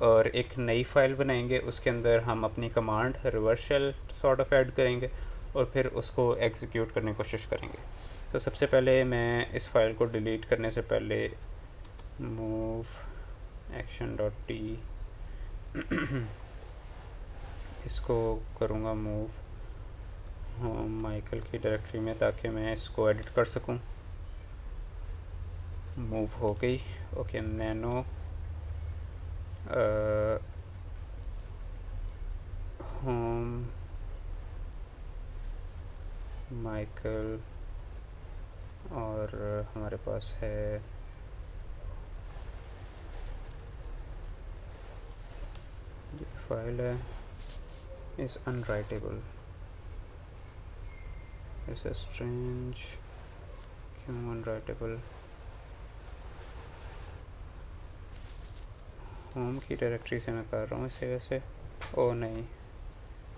और एक नई फाइल बनाएंगे, उसके अंदर हम अपनी command reverse shell sort of add करेंगे और फिर उसको एग्जीक्यूट करने की कोशिश करेंगे। तो सबसे पहले मैं इस फाइल को डिलीट करने से पहले मूव एक्शन डॉट टी इसको करूँगा मूव होम माइकल की डायरेक्टरी में, ताकि मैं इसको एडिट कर सकूँ। मूव हो गई। ओके, नैनो होम माइकल और हमारे पास है ये फाइल है इस अनराइटेबल, इस स्ट्रेंज क्यों अनराइटेबल। होम की डायरेक्टरी से मैं कर रहा हूँ इसे वैसे। ओ नहीं,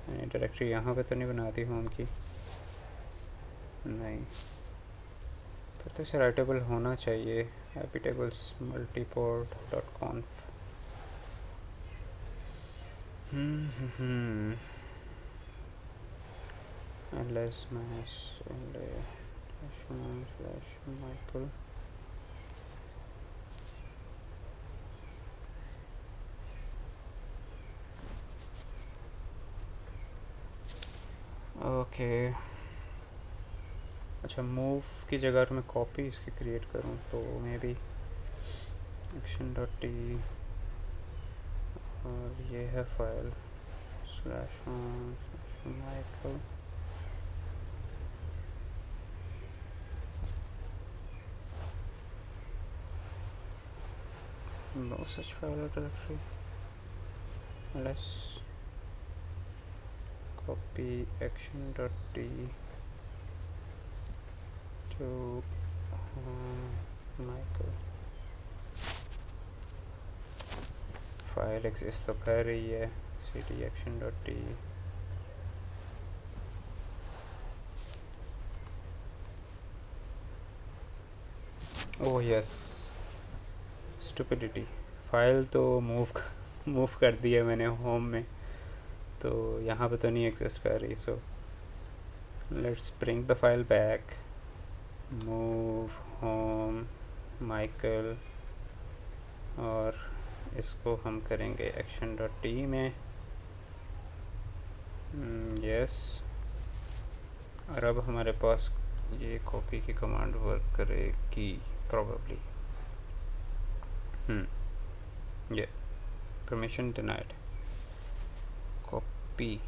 मैंने डायरेक्टरी यहाँ पे तो नहीं बना दी होम की, नहीं फिर तो इसे राइटेबल होना चाहिए। Happy tables multiport dot कॉन्फ। ls /Michael okay. अच्छा, मूव की जगह अगर मैं कॉपी इसकी क्रिएट करूँ तो may be action dot T और ये है file /Michael। no such file or directory ls copy action dot t to Michael। File exist तो कर रही है, cd action dot t। Oh yes, stupidity, file तो मूव कर दी है मैंने होम में, तो यहाँ पे तो नहीं एक्सेस कर रही। So let's bring the file back, move home Michael और इसको हम करेंगे एक्शन डॉट टी में। यस, और अब हमारे पास ये कॉपी की कमांड वर्क करेगी प्रोबेबली। ये परमिशन डिनाइड, कॉपी,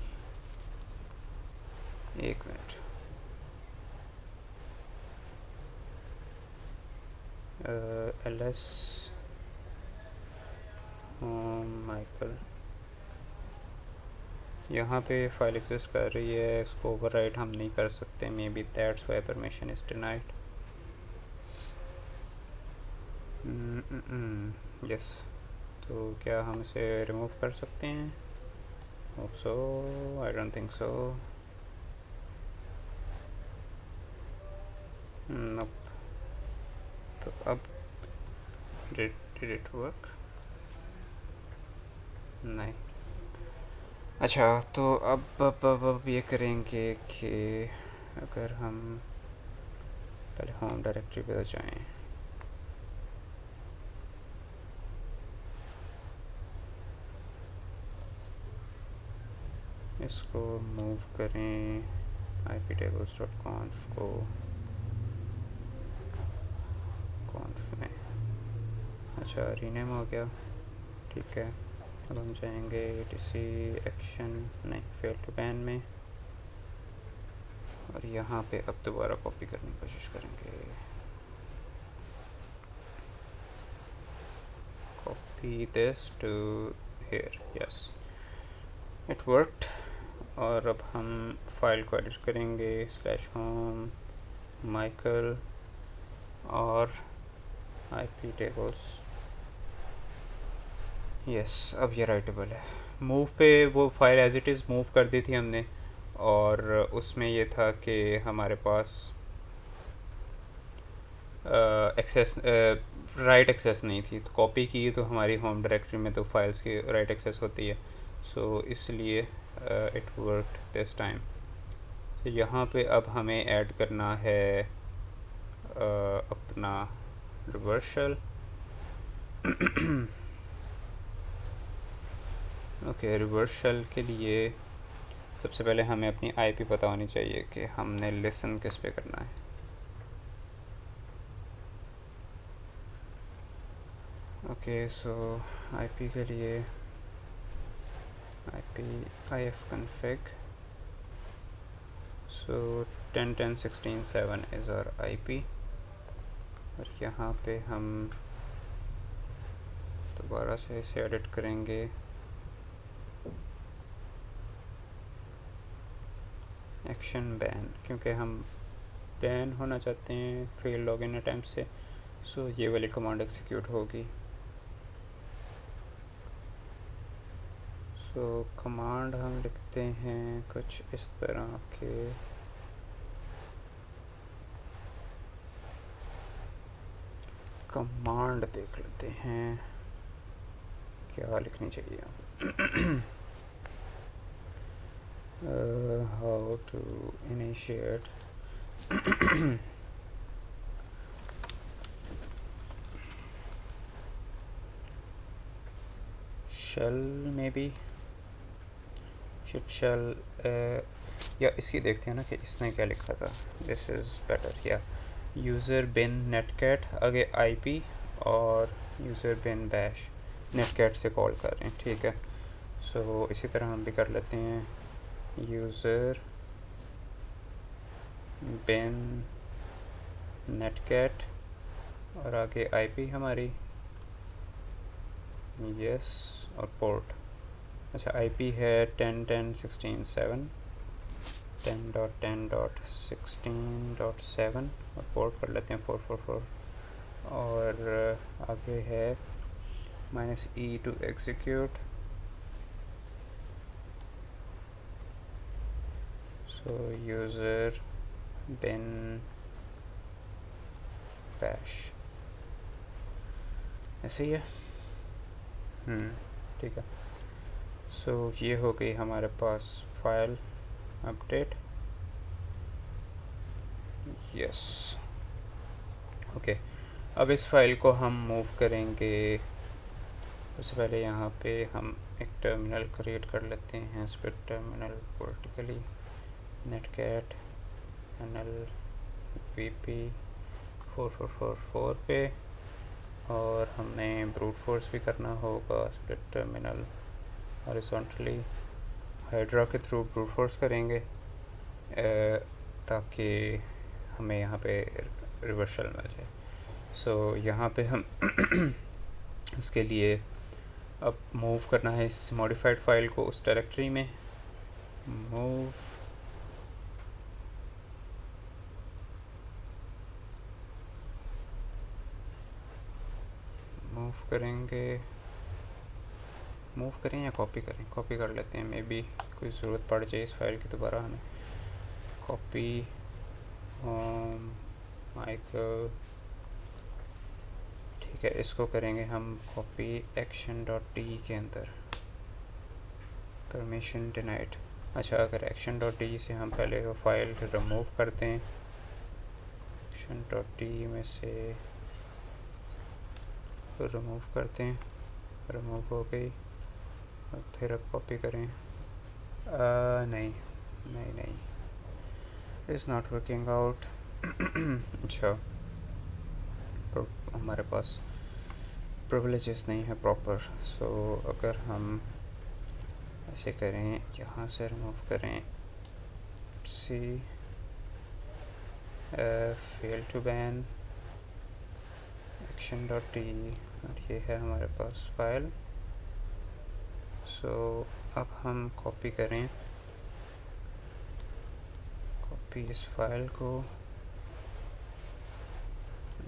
एक मिनट, ls माइकल, यहाँ पे फाइल एग्जिस्ट कर रही है, इसको ओवरराइट हम नहीं कर सकते, maybe that's why permission is denied. Yes, तो क्या हम इसे रिमूव कर सकते हैं? Hope so, I don't think so. Nope. तो अब डिड इट वर्क? नहीं। अच्छा, तो अब ये करेंगे कि अगर हम पहले होम डायरेक्टरी पे जाएं, इसको मूव करें iptables.conf को कॉन्फ में। अच्छा, रीनेम हो गया, ठीक है। अब हम जाएंगे टीसी एक्शन नहीं फेल टू बैन में और यहाँ पे अब दोबारा कॉपी करने की कोशिश करेंगे। Copy this to here, yes it worked. और अब हम फाइल को एडिट करेंगे, /home माइकल और IP tables, यस अब ये राइटेबल है। मूव पे वो file as it is move कर दी थी हमने, और उसमें ये था कि हमारे पास एक्सेस राइट एक्सेस नहीं थी, तो कॉपी की तो हमारी होम डायरेक्टरी में तो फाइल्स की राइट एक्सेस होती है, सो इसलिए इट वर्कड दिस टाइम। तो यहाँ पे अब हमें ऐड करना है अपना रिवर्सल। ओके, रिवर्सल के लिए सबसे पहले हमें अपनी IP पता होनी चाहिए कि हमने लिसन किस पे करना है। ओके, सो IP के लिए IP ifconfig, so 10.10.16.7 is our IP। और यहाँ पे हम दोबारा से इसे एडिट करेंगे, एक्शन बैन, क्योंकि हम बैन होना चाहते हैं फेल लॉगिन अटैम्प्ट से, सो ये वाली कमांड एग्जीक्यूट होगी। सो कमांड हम लिखते हैं कुछ इस तरह के, कमांड देख लेते हैं क्या लिखनी चाहिए। How to initiate shell, maybe shell, या इसकी देखते हैं ना कि इसने क्या लिखा था। दिस इज़ बेटर, या यूज़र बिन नेटकैट, आगे IP और यूज़र बिन बैश नेटकैट से कॉल कर रहे हैं, ठीक है। सो इसी तरह हम भी कर लेते हैं, यूज़र बिन नेटकैट और आगे IP हमारी, यस, और पोर्ट, अच्छा IP है 10.10.16.7, 10.10.16.7 और पोर्ट कर लेते हैं 444, और आगे है -E to execute, so user bin bash, ऐसे ही है, ठीक है। सो ये हो गई हमारे पास फाइल अपडेट, यस ओके। अब इस फाइल को हम मूव करेंगे। सबसे पहले यहाँ पे हम एक टर्मिनल क्रिएट कर लेते हैं, इस पर टर्मिनल वर्टिकली नेटकैट NL VP 4444 पे, और हमें ब्रूट फोर्स भी करना होगा, स्प्लिट टर्मिनल हॉरिजॉन्टली हाइड्रा के थ्रू ब्रूट फोर्स करेंगे ताकि हमें यहाँ पे रिवर्सल मिल जाए। सो यहाँ पे हम उसके लिए अब मूव करना है इस मॉडिफाइड फाइल को उस डायरेक्टरी में, मूव करें या कॉपी करें, कॉपी कर लेते हैं, मे बी कोई ज़रूरत पड़ जाए इस फाइल की दोबारा हमें। कॉपी माइकल, ठीक है, इसको करेंगे हम कॉपी action.d के अंदर, परमिशन डिनाइड। अच्छा, अगर action.d से हम पहले वो फाइल रिमूव करते हैं, action.d में से रिमूव करते हैं, रिमूव हो गई, और फिर अब कॉपी करें, नहीं नहीं नहीं, इज़ नॉट वर्किंग आउट। अच्छा, हमारे पास प्रिविलेजेस नहीं है प्रॉपर, सो अगर हम ऐसे करें, यहाँ से रिमूव करें C fail to ban action dot T, और ये है हमारे पास फाइल। सो अब हम कॉपी करें, कॉपी इस फाइल को,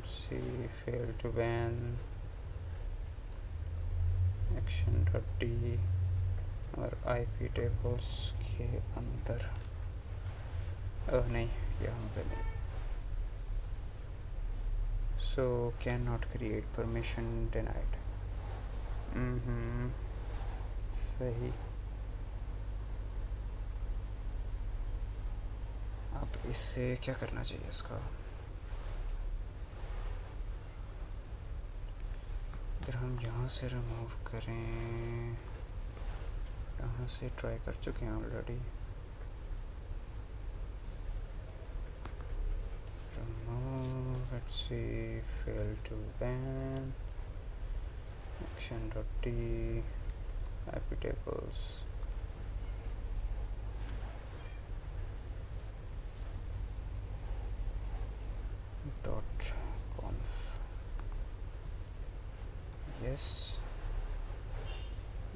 see fail to ban action dot T, और आईपी टेबल्स के अंदर, नहीं यहाँ पे नहीं, so can not create permission denied. सही। अब इससे क्या करना चाहिए इसका, अगर हम यहाँ से रिमूव करें, यहाँ से ट्राई कर चुके हैं already, remove, let's see, fail to ban action.t IP tables, dot conf, yes,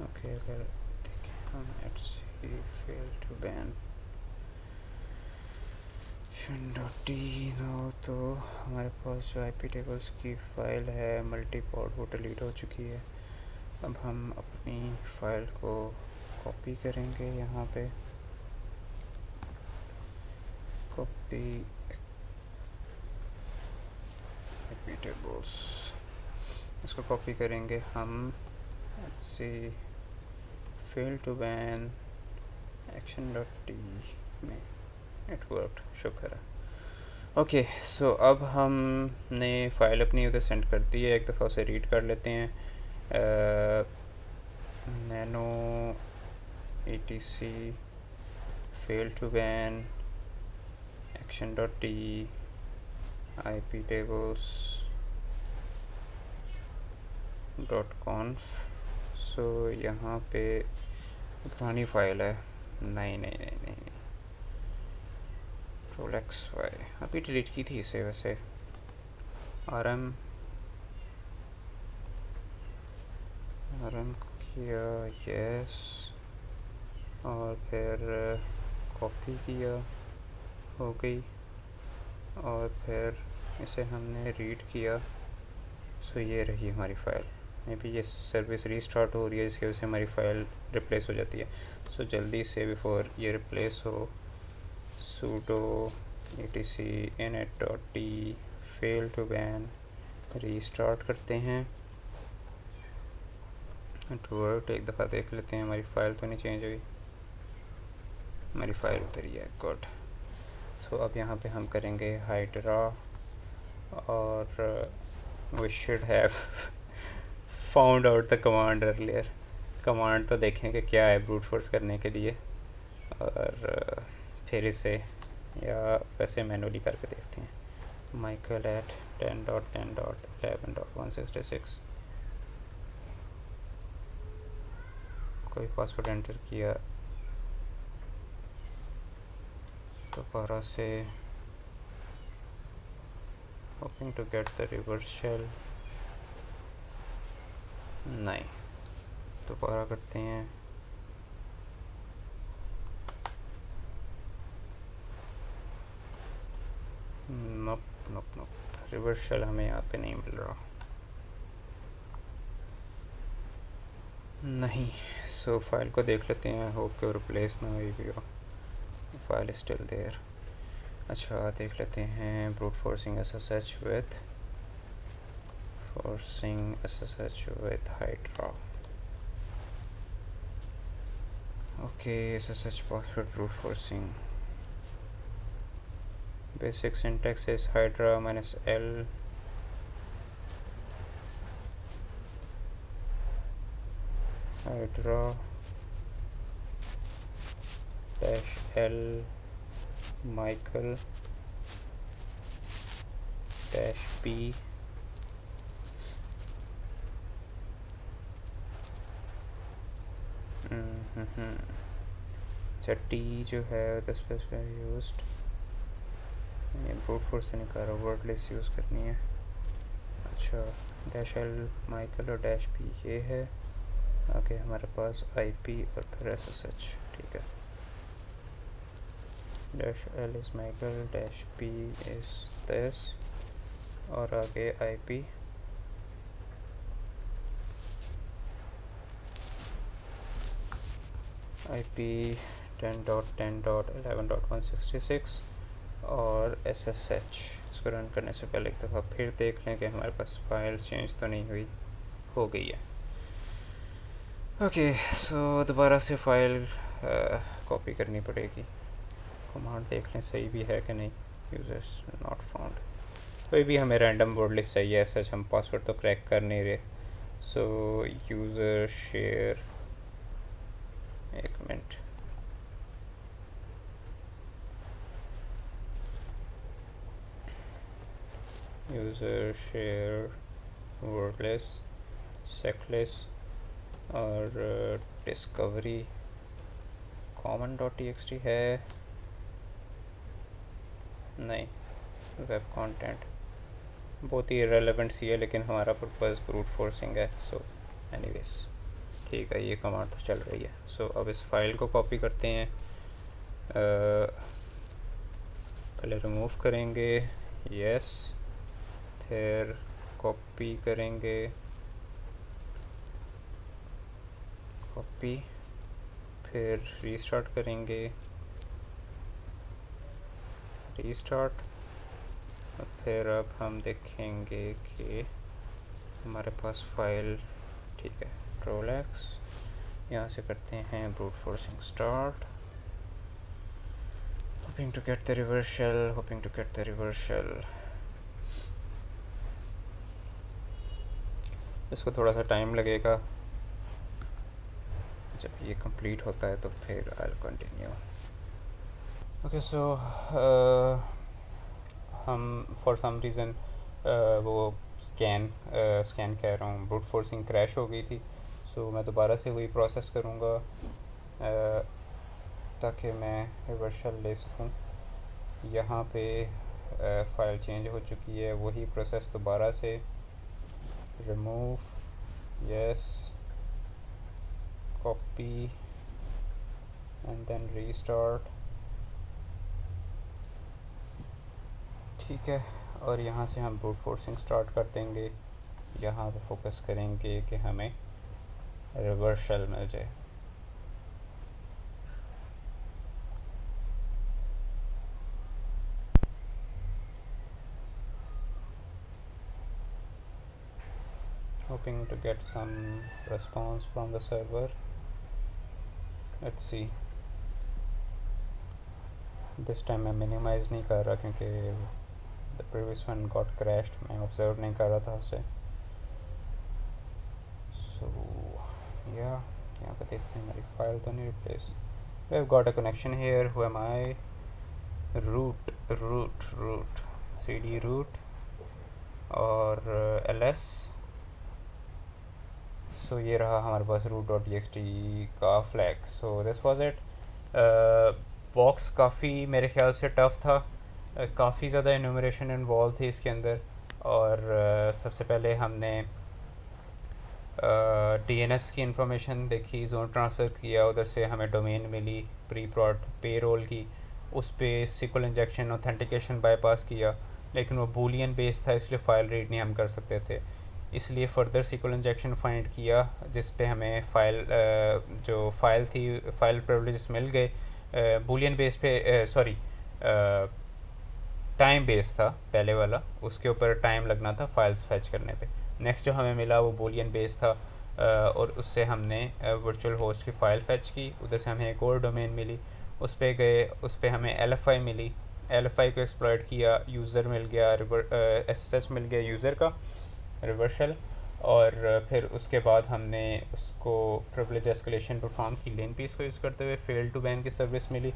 okay, अगर देखें हम let's see, fail to ban action.t no, तो हमारे पास जो IP tables की फ़ाइल है मल्टीपॉड वो डिलीट हो चुकी है। अब हम अपनी फ़ाइल को कॉपी करेंगे, यहाँ पे कॉपी IP tables, इसको कॉपी करेंगे हम, let's see, fail to ban action.t में, it worked, शुक्र है। ओके, सो अब हमने फ़ाइल अपनी उधर सेंड कर दी है, एक दफ़ा उसे रीड कर लेते हैं। Nano etc fail to ban action.t IP tables .conf, सो यहाँ पे पुरानी फाइल है, नहीं नहीं नहीं नहीं, control+X+Y, अभी डिलीट की थी इसे वैसे, rm किया, यस, और फिर कॉपी किया, हो गई, और फिर इसे हमने रीड किया, सो ये रही हमारी फ़ाइल। मे बी ये सर्विस रीस्टार्ट हो रही है जिसकी वजह से हमारी फ़ाइल रिप्लेस हो जाती है। सो जल्दी से बिफोर ये रिप्लेस हो, sudo etc init.t fail to ban restart करते हैं, वर्ड एक दफ़ा देख लेते हैं, हमारी फ़ाइल तो नहीं चेंज हुई, हमारी फ़ाइल उतरी है, गुड। सो अब यहाँ पे हम करेंगे हाइड्रा, और we should have found out the command earlier, command तो देखेंगे क्या है ब्रूट फोर्स करने के लिए, और फिर इसे या वैसे मैनुअली करके देखते हैं। माइकल एट 10.10.11.166, कोई पासवर्ड एंटर किया, दोबारा से hoping to get the reverse shell, नहीं, दोबारा करते हैं, नोप नोप नोप, रिवर्स शेल हमें यहाँ पे नहीं मिल रहा, नहीं। सो फाइल को देख लेते हैं, होप के रिप्लेस ना हुई भी हो, फाइल स्टिल देयर। अच्छा, देख लेते हैं brute forcing SSH with Hydra, okay, SSH password brute forcing, basic syntax is Hydra -L Hydra -L Michael -P अच्छा, T जो है यूज्ड, ये ब्रूट फोर्स से नहीं कर रहा, वर्ड लिस्ट यूज़ करनी है। अच्छा, डैश एल माइकल और डैश पी ये है, आगे हमारे पास आईपी और फिर एसएसएच। ठीक है, dash L is Michael, dash P is this, और आगे आईपी IP 10.10.11.166 और SSH। इसको रन करने से पहले एक दफ़ा फिर देख लें कि हमारे पास फाइल चेंज तो नहीं हुई, हो गई है। ओके, सो दोबारा से फाइल कॉपी करनी पड़ेगी। कमांड देख लें सही भी है कि नहीं। यूजर्स नॉट फाउंड, कोई भी हमें रैंडम वर्ड लिस्ट चाहिए, ऐसा हम पासवर्ड तो क्रैक कर नहीं रहे। सो यूज़र शेयर, एक मिनट, यूज़र शेयर वर्डलेस सेकलेस और डिस्कवरी कॉमन डॉट टी है नहीं, वेब कंटेंट बहुत ही इरेलेवेंट सी है, लेकिन हमारा पर्पज़ ब्रूट फोर्सिंग है। सो एनीवेज ठीक है, ये कमांड तो चल रही है। सो अब इस फाइल को कॉपी करते हैं। पहले रिमूव करेंगे, यस, फिर कॉपी करेंगे, कॉपी, फिर रीस्टार्ट करेंगे, रीस्टार्ट, फिर अब हम देखेंगे कि हमारे पास फाइल, ठीक है, ट्रोलैक्स, यहाँ से करते हैं brute forcing start, hoping to get the reversal, hoping to get the reversal. इसको थोड़ा सा टाइम लगेगा, जब ये कंप्लीट होता है तो फिर आई विल कंटिन्यू। ओके, सो हम फॉर सम रीज़न वो स्कैन कह रहा हूँ, ब्रूट फोर्सिंग क्रैश हो गई थी। सो मैं दोबारा से वही प्रोसेस करूँगा ताकि मैं रिवर्सल ले सकूँ। यहाँ पे फ़ाइल चेंज हो चुकी है, वही प्रोसेस दोबारा से, remove, yes, copy and then restart. ठीक है, और यहाँ से हम ब्रूट फोर्सिंग स्टार्ट कर देंगे। यहाँ पे फोकस करेंगे कि हमें रिवर्सल मिल जाए। hoping to get some response from the server. Let's see. This time मैं minimize नहीं कर रहा क्योंकि the previous one got crashed, मैं observe नहीं कर रहा था उसे। So yeah, यहाँ पे देखते हैं मेरी फाइल तो नहीं replace. We've got a connection here. Who am I? root cd root और ls। सो ये रहा हमारे पास root.txt का flag. So this was it. Box काफ़ी मेरे ख्याल से टफ़ था, काफ़ी ज़्यादा इन्यूमरेशन इन्वॉल्व थी इसके अंदर। और सबसे पहले हमने DNS की इंफॉर्मेशन देखी, जोन ट्रांसफ़र किया, उधर से हमें डोमेन मिली प्री प्रॉड पे रोल की, उस पर सिक्वल इंजेक्शन ऑथेंटिकेशन बाईपास किया, लेकिन वो बूलियन बेस था इसलिए फ़ाइल रीड नहीं हम कर सकते थे। इसलिए फ़र्दर सिक्वल इंजेक्शन फाइंड किया जिस पे हमें जो फ़ाइल थी, फ़ाइल प्रिविलेजेस मिल गए। बूलियन बेस पे सॉरी टाइम बेस था पहले वाला, उसके ऊपर टाइम लगना था फाइल्स फैच करने पे। नेक्स्ट जो हमें मिला वो बूलियन बेस था, और उससे हमने वर्चुअल होस्ट की फ़ाइल फैच की, उधर से हमें एक और डोमेन मिली, उस पर गए, उस पर हमें LFI मिली, LFI को एक्सप्लॉइट किया, यूज़र मिल गया, SSH मिल गया यूज़र का रिवर्सल। और फिर उसके बाद हमने उसको प्रिविलेज एस्केलेशन परफॉर्म की, लेन पीस को यूज़ करते हुए फेल टू बैन की सर्विस मिली,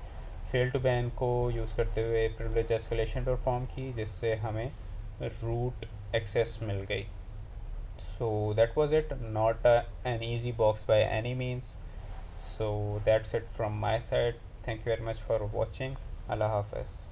फेल टू बैन को यूज़ करते हुए प्रिविलेज एस्केलेशन परफॉर्म की, जिससे हमें रूट एक्सेस मिल गई। So that was it, not an easy box by any means. So that's it from my side, thank you very much for watching, अल्लाह हाफ़िज़।